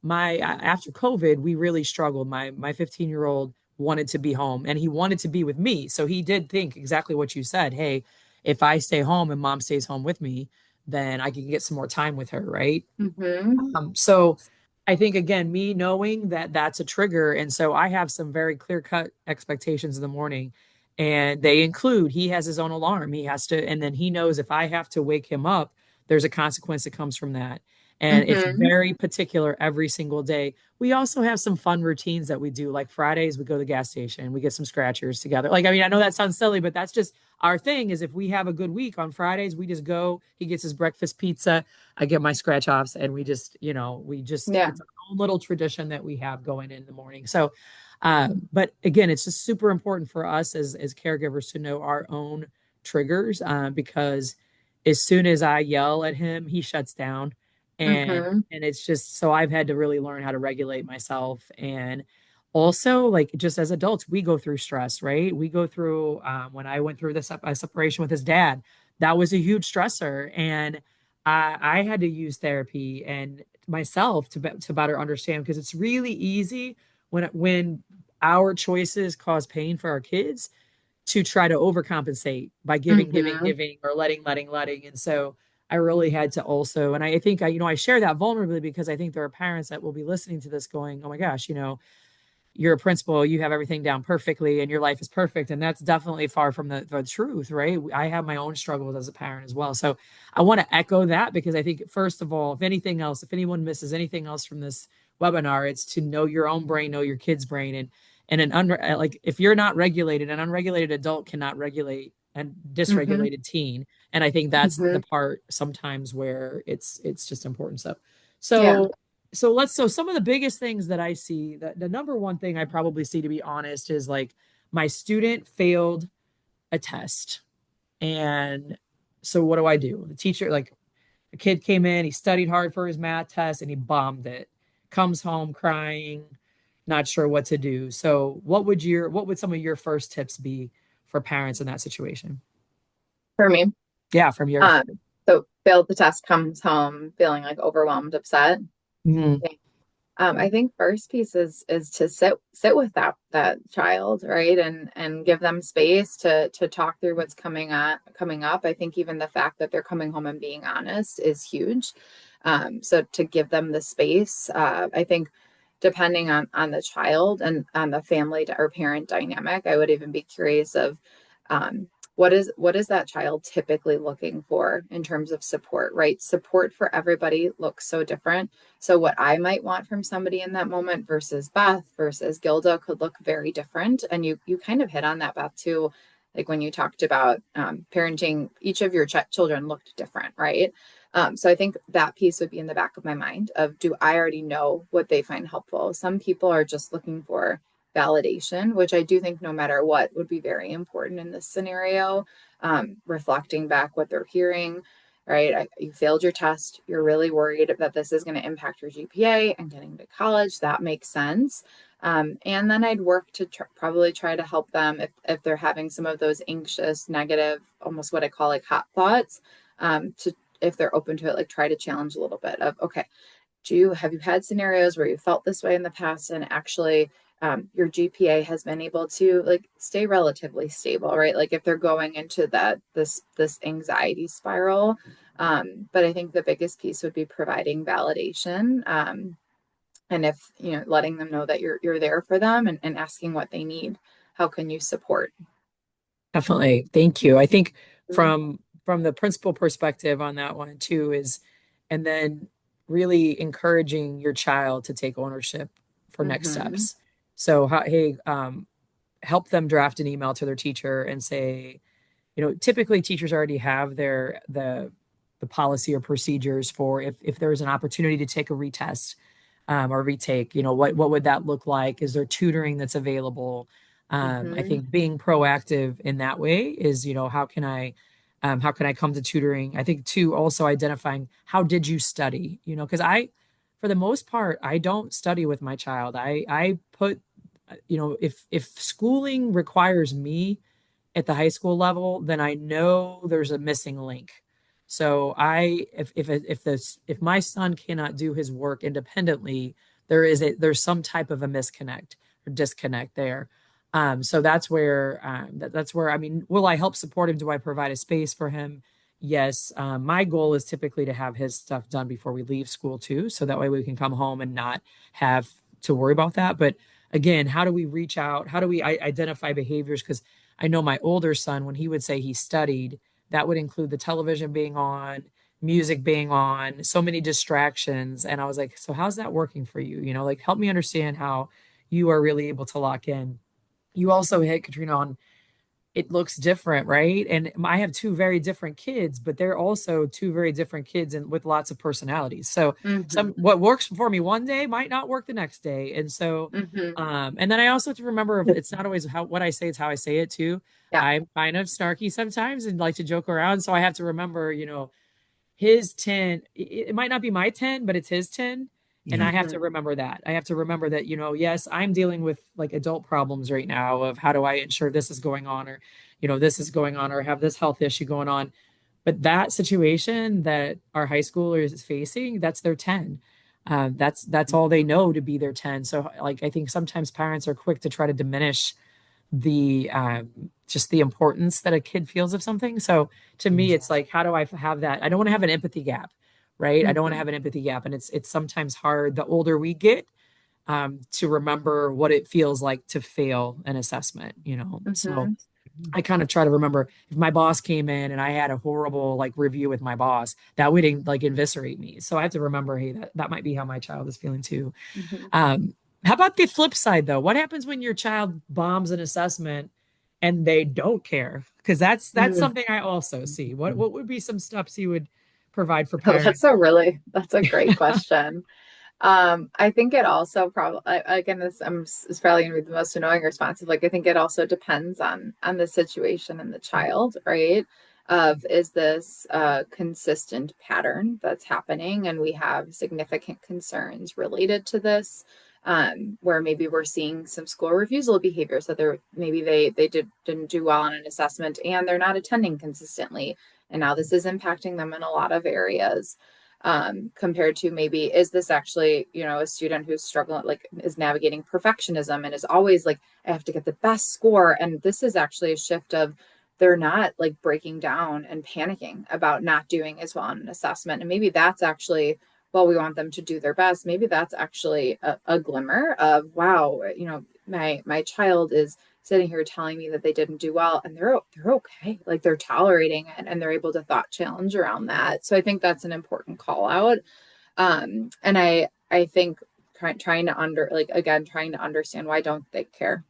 after COVID, we really struggled. My 15-year-old wanted to be home and he wanted to be with me. So he did think exactly what you said. Hey, if I stay home and mom stays home with me, then I can get some more time with her. Right. Mhm. So I think again, me knowing that that's a trigger, and so I have some very clear cut expectations in the morning, and they include he has his own alarm. He has to, and then he knows if I have to wake him up, there's a consequence that comes from that. And it's Mhm. very particular every single day. We also have some fun routines that we do. Like Fridays, we go to the gas station, we get some scratchers together. Like, I mean, I know that sounds silly, but that's just our thing is if we have a good week on Fridays, we just go, he gets his breakfast pizza. I get my scratch offs and Yeah. it's our own little tradition that we have going in the morning. So, but again, it's just super important for us as caregivers to know our own triggers because as soon as I yell at him, he shuts down. Mhm. And it's just so I've had to really learn how to regulate myself. And also, like just as adults, we go through stress, right? We go through when I went through this separation with his dad, that was a huge stressor. And I had to use therapy and myself to better understand because it's really easy when our choices cause pain for our kids to try to overcompensate by Mhm. giving, or letting. And so I really had to also, and I think I share that vulnerably because I think there are parents that will be listening to this going, oh my gosh, you're a principal, you have everything down perfectly and your life is perfect. And that's definitely far from the truth, right? I have my own struggles as a parent as well. So I want to echo that because I think, first of all, if anything else, if anyone misses anything else from this webinar, it's to know your own brain, know your kid's brain. And like if you're not regulated, an unregulated adult cannot regulate a Mhm. dysregulated teen. And I think that's the Mhm. part sometimes where it's just important. Yeah. So so some of the biggest things that I see, the number one thing I probably see, to be honest, is like my student failed a test. And so what do I do? The teacher, like a kid came in, he studied hard for his math test and he bombed it. Comes home crying, not sure what to do. So what would some of your first tips be for parents in that situation? For me. Yeah, from your So failed the test, comes home feeling like overwhelmed, upset. Mhm. Okay. I think first piece is to sit with that child, right? And give them space to talk through what's coming up. I think even the fact that they're coming home and being honest is huge. So to give them the space, I think depending on the child and on the family or parent dynamic, I would even be curious of um, what is that child typically looking for in terms of support, right? Support for everybody looks so different. So what I might want from somebody in that moment versus Beth versus Gilda could look very different. And you kind of hit on that, Beth, too. Like when you talked about parenting, each of your children looked different, right? So I think that piece would be in the back of my mind of, do I already know what they find helpful? Some people are just looking for validation, which I do think no matter what would be very important in this scenario. Reflecting back what they're hearing, right? You failed your test. You're really worried that this is going to impact your GPA and getting to college. That makes sense. And then I'd work to probably try to help them if they're having some of those anxious, negative, almost what I call like hot thoughts, to if they're open to it, like try to challenge a little bit of, okay, have you had scenarios where you felt this way in the past and actually your GPA has been able to like stay relatively stable, right? Like if they're going into this anxiety spiral. But I think the biggest piece would be providing validation. And if, letting them know that you're there for them and asking what they need. How can you support? Definitely. Thank you. I think from the principal perspective on that one too is, and then really encouraging your child to take ownership for next Mm-hmm. steps. So hey, help them draft an email to their teacher and say, typically teachers already have the policy or procedures for if there is an opportunity to take a retest or retake, what would that look like? Is there tutoring that's available? I Mm-hmm. think being proactive in that way is, how can I come to tutoring? I think too, also identifying how did you study? Because for the most part, I don't study with my child. I put, if schooling requires me at the high school level, then I know there's a missing link. So if my son cannot do his work independently, there's some type of a misconnect or disconnect there. So that's where I mean, will I help support him? Do I provide a space for him? Yes. My goal is typically to have his stuff done before we leave school too, so that way we can come home and not have to worry about that. But again, how do we reach out? How do we identify behaviors? Because I know my older son, when he would say he studied, that would include the television being on, music being on, so many distractions. And I was like, so how's that working for you? Like help me understand how you are really able to lock in. You also hit Katrina on it looks different, right? And I have two very different kids, but they're also two very different kids and with lots of personalities. So Mm-hmm. what works for me one day might not work the next day. And so Mm-hmm. and then I also have to remember it's not always what I say, it's how I say it too. Yeah. I'm kind of snarky sometimes and like to joke around. So I have to remember, his 10, it might not be my 10, but it's his 10. And Yeah. I have to Mm-hmm. remember that. I have to remember that, yes, I'm dealing with like adult problems right now of how do I ensure this is going on or, this is going on or have this health issue going on. But that situation that our high schooler is facing, that's their 10. That's all they know to be their 10. So like I think sometimes parents are quick to try to diminish the just the importance that a kid feels of something. So to me, it's like, how do I have that? I don't want to have an empathy gap, right? I don't want to Mm-hmm. have an empathy gap, and it's sometimes hard the older we get to remember what it feels like to fail an assessment. So Mm-hmm. I kind of try to remember if my boss came in and I had a horrible like review with my boss, that would like eviscerate me. So I have to remember, hey, that might be how my child is feeling too. Mm-hmm. How about the flip side though? What happens when your child bombs an assessment and they don't care? Because that's Mm-hmm. something I also see. What would be some steps you would provide for Oh, parents? that's a great question. I think it also probably, again, is probably going to be the most annoying response. Like, I think it also depends on the situation and the child, right? Of is this a consistent pattern that's happening, and we have significant concerns related to this, where maybe we're seeing some school refusal behavior. So maybe they didn't do well on an assessment, and they're not attending consistently, and now this is impacting them in a lot of areas. compared to maybe, is this actually, a student who's struggling, like is navigating perfectionism and is always like, I have to get the best score. And this is actually a shift of, they're not like breaking down and panicking about not doing as well on an assessment. And maybe that's actually, well, we want them to do their best. Maybe that's actually a glimmer of, wow, my child is sitting here telling me that they didn't do well, and they're okay. Like they're tolerating it, and they're able to thought challenge around that. So I think that's an important call out. And I think trying to trying to understand, why don't they care?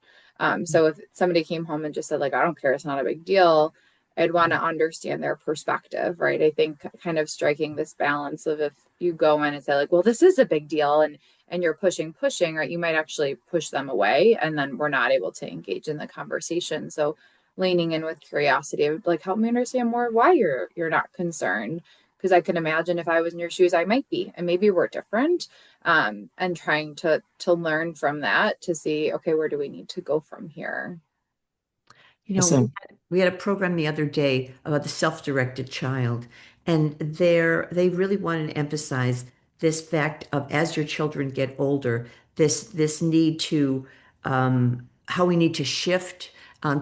So if somebody came home and just said like, I don't care, it's not a big deal, I'd want to understand their perspective, right? I think kind of striking this balance of, if you go in and say like, well, this is a big deal, and you're pushing, right? You might actually push them away, and then we're not able to engage in the conversation. So leaning in with curiosity would like, help me understand more why you're not concerned. Because I can imagine if I was in your shoes, I might be, and maybe we're different. And trying to learn from that to see, okay, where do we need to go from here? You know, Listen, we had a program the other day about the self-directed child, and they really wanted to emphasize this fact of, as your children get older, this need to how we need to shift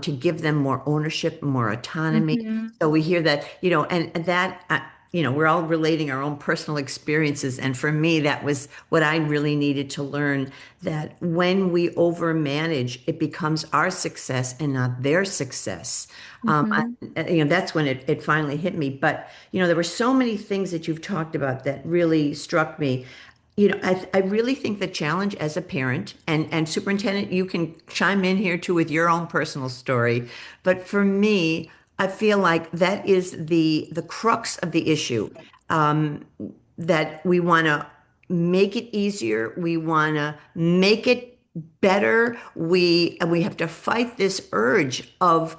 to give them more ownership, more autonomy. Mm-hmm. So we hear that, and that we're all relating our own personal experiences, and for me, that was what I really needed to learn, that when we overmanage, it becomes our success and not their success. Mm-hmm. That's when it finally hit me. But, there were so many things that you've talked about that really struck me. I really think the challenge as a parent, and superintendent, you can chime in here too with your own personal story. But for me, I feel like that is the crux of the issue. Um, that we want to make it easier. We want to make it better. We have to fight this urge of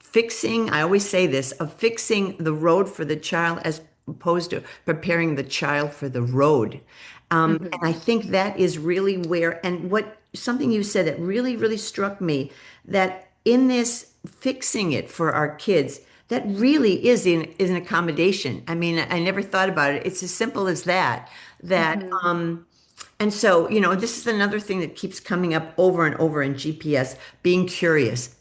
fixing. I always say this, of fixing the road for the child as opposed to preparing the child for the road. And I think that is really where, and what something you said that really, really struck me, that in this fixing it for our kids, that really is an accommodation. I mean, I never thought about it. It's as simple as that. That Mm-hmm. and so, this is another thing that keeps coming up over and over in GPS, being curious,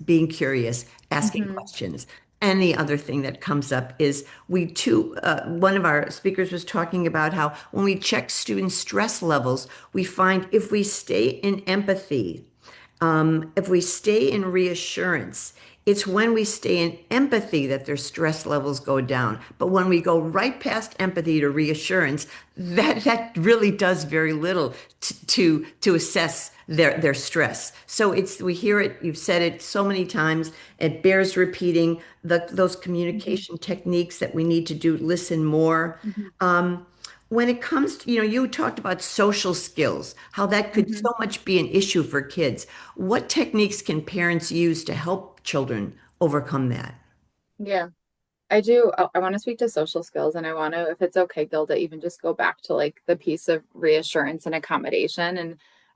asking Mm-hmm. questions. And the other thing that comes up is one of our speakers was talking about how when we check student stress levels, we find if we stay in empathy, if we stay in reassurance, it's when we stay in empathy that their stress levels go down. But when we go right past empathy to reassurance, that really does very little to assess their stress. So we hear it, you've said it so many times, it bears repeating, those communication techniques that we need to do, listen more. Mm-hmm. When it comes to, you talked about social skills, how that could Mm-hmm. so much be an issue for kids. What techniques can parents use to help children overcome that? Yeah. I do. I want to speak to social skills, and I want to, if it's okay, Gilda, even just go back to like the piece of reassurance and accommodation,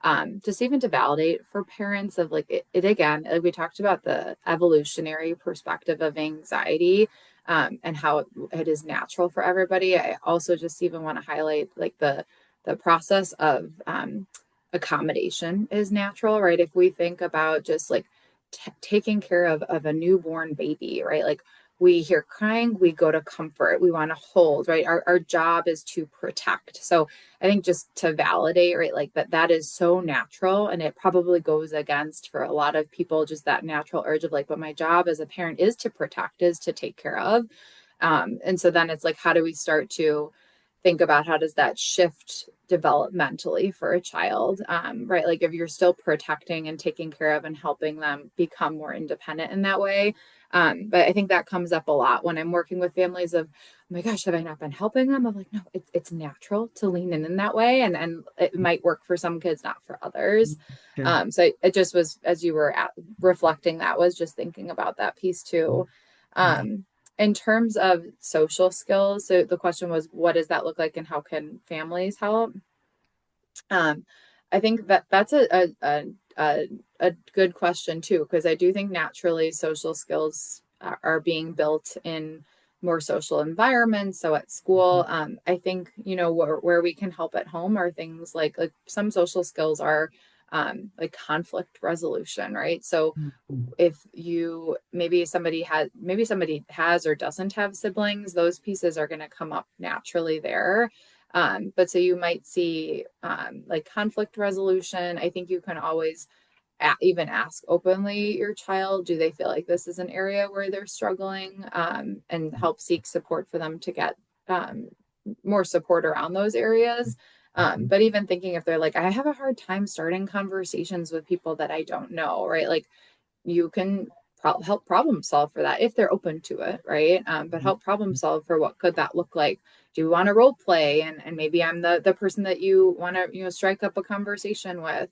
and just even to validate for parents of like it again, like we talked about the evolutionary perspective of anxiety, and how it is natural for everybody. I also just even want to highlight like the process of accommodation is natural, right? If we think about just like taking care of a newborn baby, right? Like we hear crying, we go to comfort, we want to hold, right? Our job is to protect. So I think just to validate, right, like that is so natural, and it probably goes against for a lot of people just that natural urge of like, but my job as a parent is to protect, is to take care of. And so then it's like, how do we start to think about how does that shift developmentally for a child, right? Like if you're still protecting and taking care of and helping them become more independent in that way. But I think that comes up a lot when I'm working with families of, oh my gosh, have I not been helping them? I'm like, no, it's natural to lean in that way. And it might work for some kids, not for others. Sure. So it just was, as you were reflecting, that was just thinking about that piece too. In terms of social skills, so the question was, what does that look like and how can families help? Um, I think that's a good question too, because I do think naturally social skills are being built in more social environments. So at school, I think, where we can help at home are things like some social skills are like conflict resolution, right? So Mhm. if you maybe somebody has or doesn't have siblings, those pieces are going to come up naturally there. But so you might see like conflict resolution. I think you can always even ask openly your child, do they feel like this is an area where they're struggling, and help seek support for them to get um, more support around those areas. But even thinking if they're like, I have a hard time starting conversations with people that I don't know, right? Like you can help problem solve for that if they're open to it, right? But help problem solve for what could that look like. Do you want to role play, and maybe I'm the person that you want to strike up a conversation with.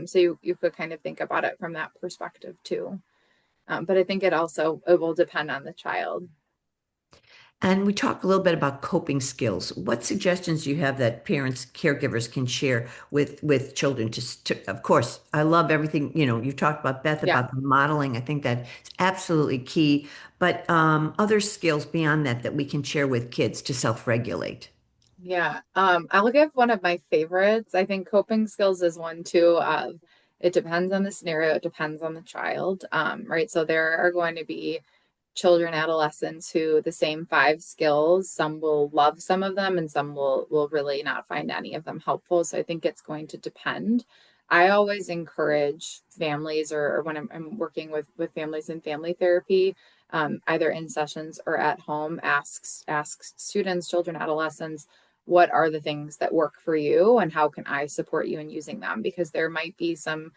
So you could kind of think about it from that perspective too. But I think it will depend on the child. And we talk a little bit about coping skills. What suggestions do you have that parents, caregivers can share with children of course, I love everything, you've talked about Beth Yeah. about the modeling. I think that's absolutely key, but other skills beyond that that we can share with kids to self-regulate. Yeah. I'll give one of my favorites. I think coping skills is one too. It depends on the scenario, it depends on the child. Right. So there are going to be children, adolescents who the same five skills, some will love some of them and some will really not find any of them helpful. So I think it's going to depend. I always encourage families, or when I'm working with families in family therapy, either in sessions or at home, asks students, children, adolescents, what are the things that work for you and how can I support you in using them? Because there might be some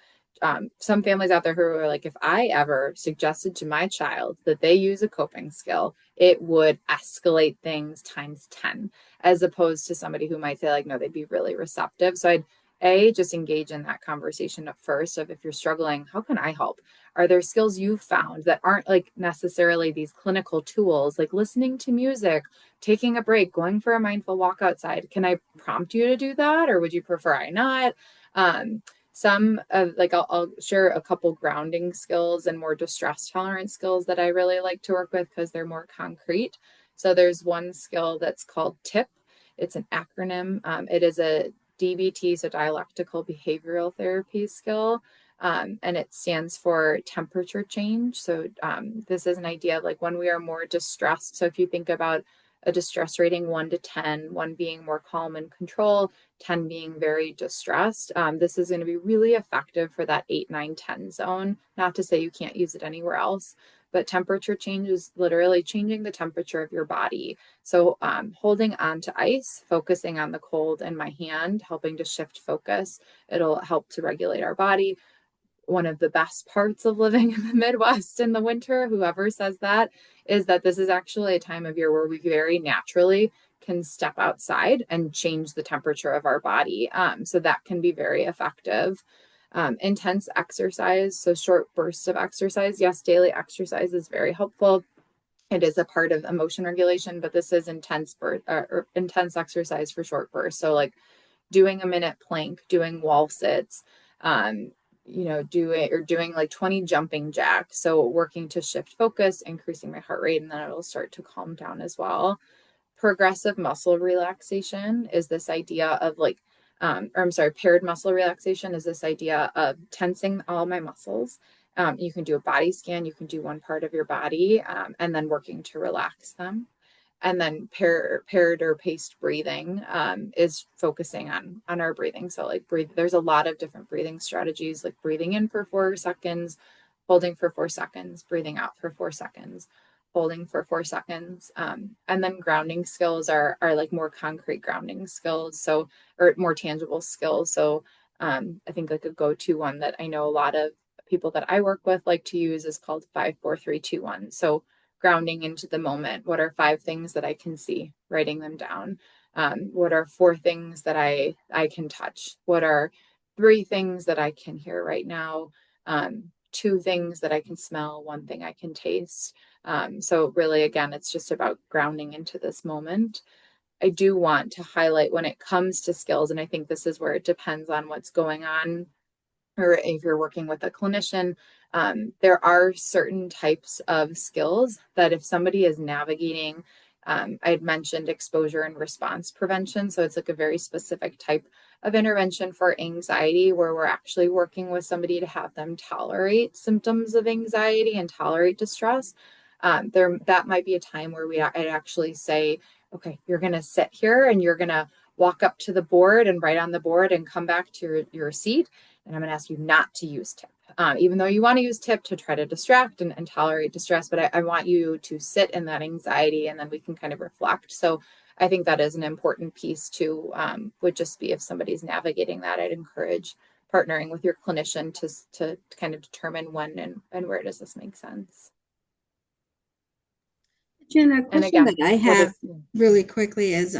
families out there who are like, if I ever suggested to my child that they use a coping skill, it would escalate things times 10, as opposed to somebody who might say, like, no, they'd be really receptive. So just engage in that conversation at first of, if you're struggling, how can I help? Are there skills you've found that aren't like necessarily these clinical tools, like listening to music, taking a break, going for a mindful walk outside? Can I prompt you to do that? Or would you prefer I not? Some of like I'll share a couple grounding skills and more distress tolerance skills that I really like to work with because they're more concrete. So there's one skill that's called TIP. It's an acronym. It is a DBT, so dialectical behavioral therapy skill. And it stands for temperature change. So this is an idea of like when we are more distressed. So if you think about a distress rating 1 to 10, 1 being more calm and control, 10 being very distressed. This is going to be really effective for that 8, 9, 10 zone. Not to say you can't use it anywhere else, but temperature change is literally changing the temperature of your body. So holding on to ice, focusing on the cold in my hand, helping to shift focus. It'll help to regulate our body. One of the best parts of living in the Midwest in the winter, whoever says that, is that this is actually a time of year where we very naturally can step outside and change the temperature of our body. So that can be very effective. Intense exercise, so short bursts of exercise. Yes, daily exercise is very helpful. It is a part of emotion regulation, but this is intense exercise for short bursts. So like doing a minute plank, doing wall sits, doing like 20 jumping jacks. So working to shift focus, increasing my heart rate, and then it'll start to calm down as well. Progressive muscle relaxation is this idea of like, paired muscle relaxation is this idea of tensing all my muscles. You can do a body scan, you can do one part of your body, and then working to relax them. And then paired or paced breathing is focusing on our breathing. So like breathe, there's a lot of different breathing strategies, like breathing in for 4 seconds, holding for 4 seconds, breathing out for 4 seconds, holding for 4 seconds. And then grounding skills are like more concrete grounding skills, so or more tangible skills. So I think like a go-to one that I know a lot of people that I work with like to use is called 5 4 3 2 1. So grounding into the moment. What are 5 things that I can see? Writing them down. What are 4 things that I can touch? What are 3 things that I can hear right now? 2 things that I can smell. 1 thing I can taste. So really, again, it's just about grounding into this moment. I do want to highlight when it comes to skills, and I think this is where it depends on what's going on or if you're working with a clinician, there are certain types of skills that if somebody is navigating, I had mentioned exposure and response prevention. So it's like a very specific type of intervention for anxiety where we're actually working with somebody to have them tolerate symptoms of anxiety and tolerate distress. That might be a time where I'd actually say, okay, you're going to sit here and you're going to walk up to the board and write on the board and come back to your seat. And I'm going to ask you not to use tip, even though you want to use tip to try to distract and tolerate distress. But I want you to sit in that anxiety and then we can kind of reflect. So I think that is an important piece too, would just be if somebody's navigating that, I'd encourage partnering with your clinician to kind of determine when and where does this make sense. Jen, a And question again, that I what have is, really quickly is,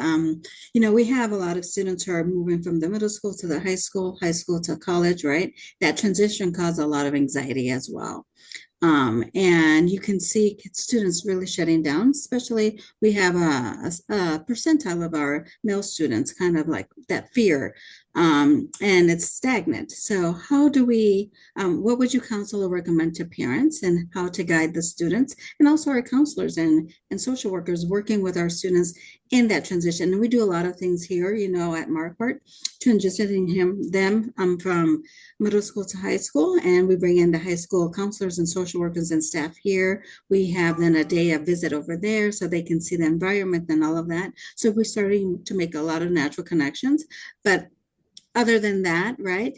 we have a lot of students who are moving from the middle school to the high school to college, right? That transition causes a lot of anxiety as well. And you can see students really shutting down, especially we have a percentile of our male students kind of like that fear, and it's stagnant. So how do we, what would you counsel or recommend to parents and how to guide the students and also our counselors and social workers working with our students in that transition? And we do a lot of things here, at Marquardt, transitioning them from middle school to high school, and we bring in the high school counselors and social workers and staff here. We have then a day of visit over there so they can see the environment and all of that. So we're starting to make a lot of natural connections. But other than that, right,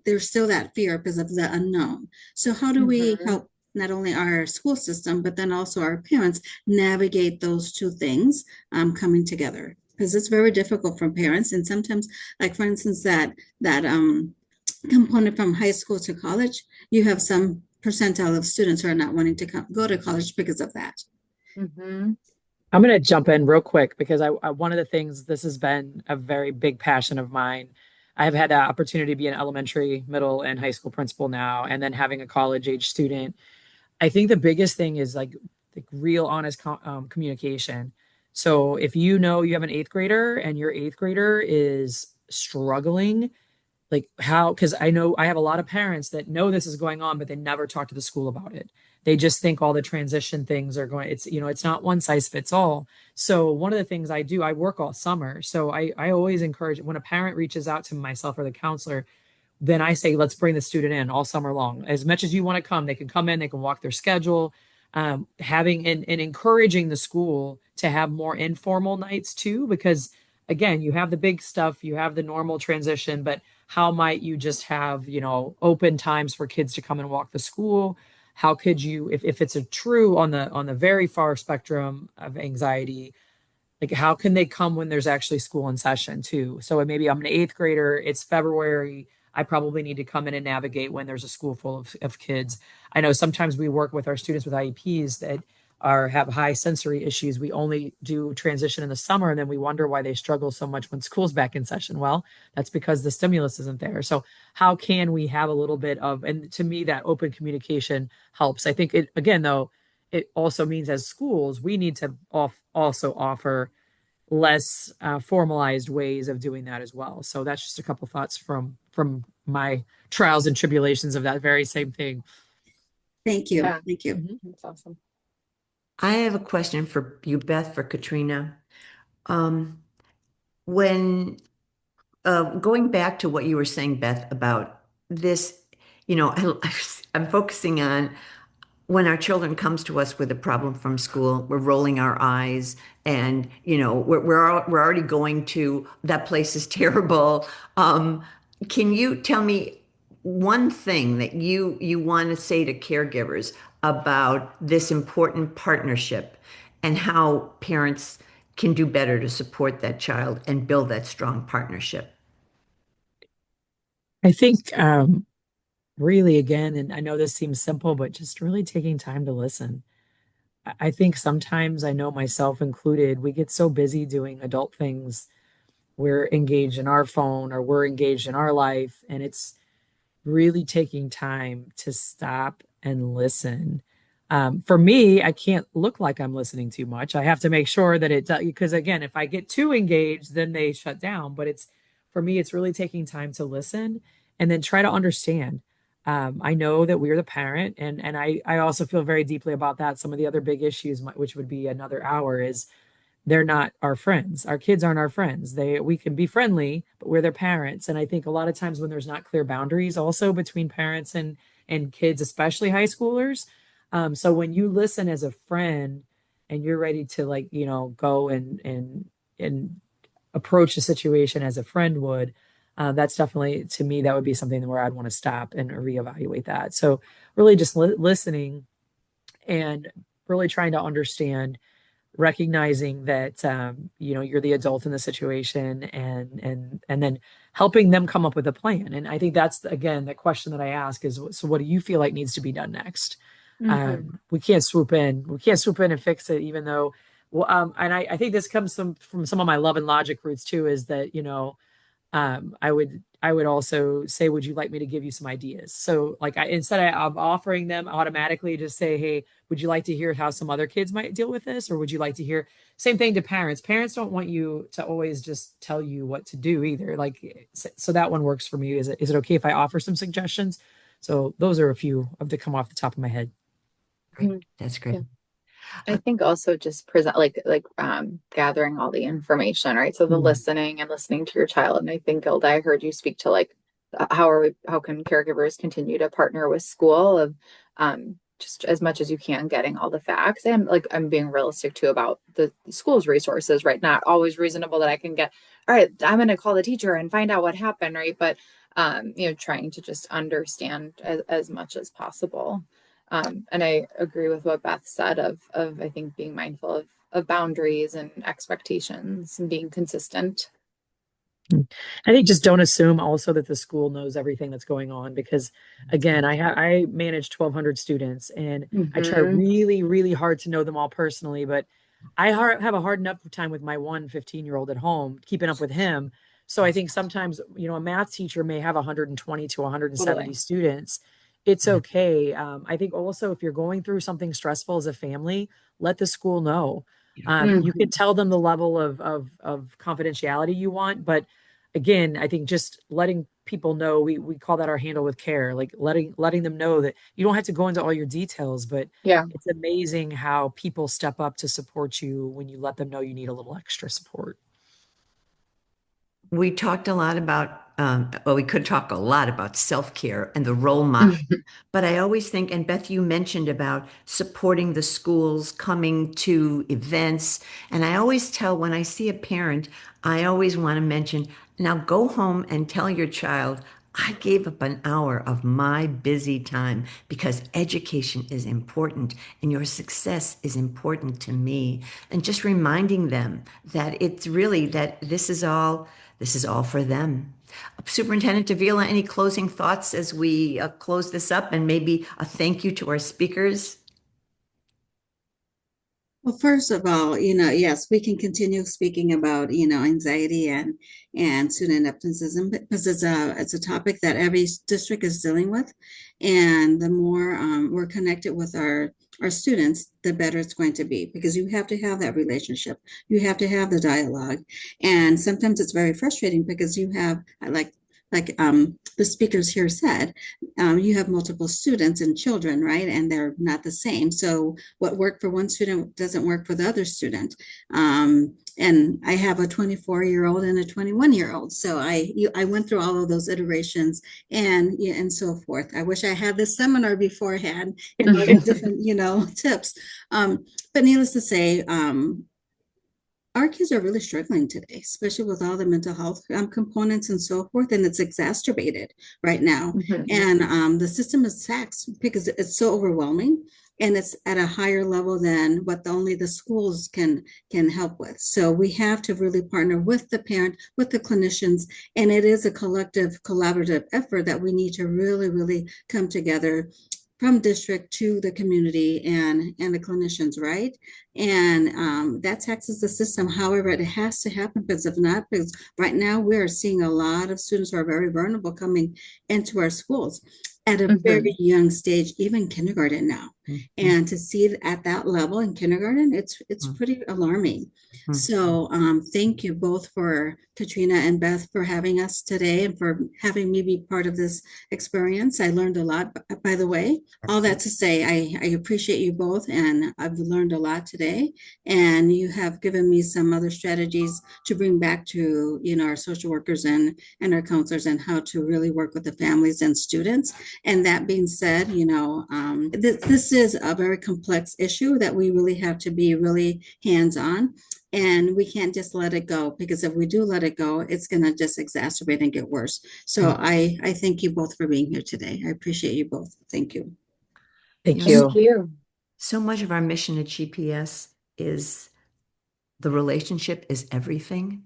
there's still that fear because of the unknown. So how do we help not only our school system, but then also our parents navigate those two things coming together? Because it's very difficult for parents. And sometimes, like for instance, that component from high school to college, you have some percentile of students who are not wanting to go to college because of that. mm-hmm. I'm going to jump in real quick because one of the things, this has been a very big passion of mine. I've had the opportunity to be an elementary, middle, and high school principal now, and then having a college age student. I think the biggest thing is like real honest communication. So if you know you have an eighth grader and your eighth grader is struggling, like how, because I know I have a lot of parents that know this is going on, but they never talk to the school about it. They just think all the transition things are going, it's not one size fits all. So one of the things I do, I work all summer. So I always encourage when a parent reaches out to myself or the counselor, then I say, let's bring the student in all summer long. As much as you want to come, they can come in, they can walk their schedule. Having and encouraging the school to have more informal nights too, because again, you have the big stuff, you have the normal transition, but how might you just have, open times for kids to come and walk the school? How could you, if it's a true on the very far spectrum of anxiety, like how can they come when there's actually school in session too? So maybe I'm an eighth grader, it's February. I probably need to come in and navigate when there's a school full of kids. I know sometimes we work with our students with IEPs that have high sensory issues. We only do transition in the summer and then we wonder why they struggle so much when school's back in session. Well, that's because the stimulus isn't there. So how can we have a little bit of, and to me that open communication helps. I think it again though, it also means as schools, we need to also offer less formalized ways of doing that as well. So that's just a couple thoughts from my trials and tribulations of that very same thing. Thank you. Yeah, Thank you. that's awesome. I have a question for you, Beth, for Katrina. Um, when going back to what you were saying, Beth, about this, I'm focusing on when our children comes to us with a problem from school, we're rolling our eyes and, we're already going to that place is terrible. Can you tell me one thing that you want to say to caregivers about this important partnership and how parents can do better to support that child and build that strong partnership? I think really again, and I know this seems simple, but just really taking time to listen. I think sometimes I know myself included, we get so busy doing adult things. We're engaged in our phone or we're engaged in our life, and it's really taking time to stop and listen. For me, I can't look like I'm listening too much. I have to make sure that it does, because again, if I get too engaged, then they shut down. But it's for me, it's really taking time to listen and then try to understand. I know that we're the parent, and I also feel very deeply about that. Some of the other big issues, which would be another hour, is they're not our friends. Our kids aren't our friends. We can be friendly, but we're their parents. And I think a lot of times when there's not clear boundaries also between parents and kids, especially high schoolers. So when you listen as a friend and you're ready to, like, go and approach a situation as a friend would, that's definitely, to me, that would be something where I'd want to stop and reevaluate that. So really just listening and really trying to understand, recognizing that you're the adult in the situation, and then helping them come up with a plan. And I think that's, again, the question that I ask is, so what do you feel like needs to be done next? We can't swoop in, and fix it, even though, well, and I think this comes from some of my love and logic roots too, is that, I would also say, would you like me to give you some ideas? So, like, instead of offering them automatically, just say, hey, would you like to hear how some other kids might deal with this? Or would you like to hear, same thing to parents. Parents don't want you to always just tell you what to do either. Like, so that one works for me. Is it okay if I offer some suggestions? So those are a few of to come off the top of my head. Great. That's great. I think also just present, gathering all the information, right? So the listening and listening to your child. And I think, Gilda, I heard you speak to, like, how can caregivers continue to partner with school of just as much as you can getting all the facts. And, like, I'm being realistic too about the school's resources, right? Not always reasonable that I can get, all right, I'm going to call the teacher and find out what happened, right? But trying to just understand as much as possible. And I agree with what Beth said of I think being mindful of boundaries and expectations and being consistent. I think just don't assume also that the school knows everything that's going on, because, again, I manage 1,200 students, and I try really, really hard to know them all personally, but I have a hard enough time with my 15-year-old at home, keeping up with him. So I think sometimes, a math teacher may have 120 to 170 Totally. students. It's okay. I think also, if you're going through something stressful as a family, let the school know. You can tell them the level of confidentiality you want, but again, I think just letting people know, we call that our handle with care, like letting them know that you don't have to go into all your details, but Yeah. it's amazing how people step up to support you when you let them know you need a little extra support. We talked a lot about, well, we could talk a lot about self-care and the role model. But I always think, and Beth, you mentioned about supporting the schools, coming to events. And I always tell, when I see a parent, I always want to mention, now go home and tell your child, I gave up an hour of my busy time because education is important and your success is important to me. And just reminding them that it's really that this is all for them. Superintendent Davila, any closing thoughts as we close this up, and maybe a thank you to our speakers? Well, first of all, yes, we can continue speaking about, anxiety and student absenteeism, because it's a topic that every district is dealing with, and the more we're connected with our students, the better it's going to be, because you have to have that relationship, you have to have the dialogue, and sometimes it's very frustrating because you have, like the speakers here said, you have multiple students and children, right? And they're not the same. So what worked for one student doesn't work for the other student. And I have a 24-year-old and a 21-year-old. So I went through all of those iterations and so forth. I wish I had this seminar beforehand and all the different, tips. But needless to say, our kids are really struggling today, especially with all the mental health components and so forth, and it's exacerbated right now. And the system is taxed because it's so overwhelming, and it's at a higher level than what only the schools can help with. So we have to really partner with the parent, with the clinicians, and it is a collective, collaborative effort that we need to really, really come together from district to the community and the clinicians, right? And that taxes the system. However, it has to happen, because if not, because right now we're seeing a lot of students who are very vulnerable coming into our schools at a very young stage, even kindergarten now. Mhm. And to see it at that level in kindergarten, it's pretty alarming. Mhm. So thank you both for Katrina and Beth for having us today and for having me be part of this experience. I learned a lot, by the way. All that to say, I appreciate you both, and I've learned a lot today. And you have given me some other strategies to bring back to our social workers and our counselors, and how to really work with the families and students. And that being said, this is a very complex issue that we really have to be really hands-on. And we can't just let it go, because if we do let it go, it's going to just exacerbate and get worse. So I thank you both for being here today. I appreciate you both. Thank you. You Thank know, Thank you. you. so much of our mission at GPS is the relationship is everything.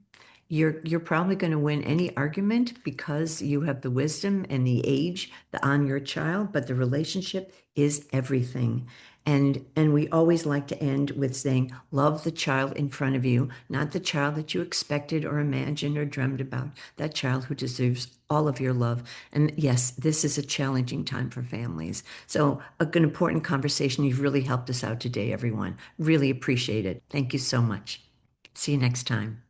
You're probably going to win any argument because you have the wisdom and the age on your child, but the relationship is everything. And we always like to end with saying, love the child in front of you, not the child that you expected or imagined or dreamed about, that child who deserves all of your love. And yes, this is a challenging time for families. So, an important conversation. You've really helped us out today, everyone. Really appreciate it. Thank you so much. See you next time.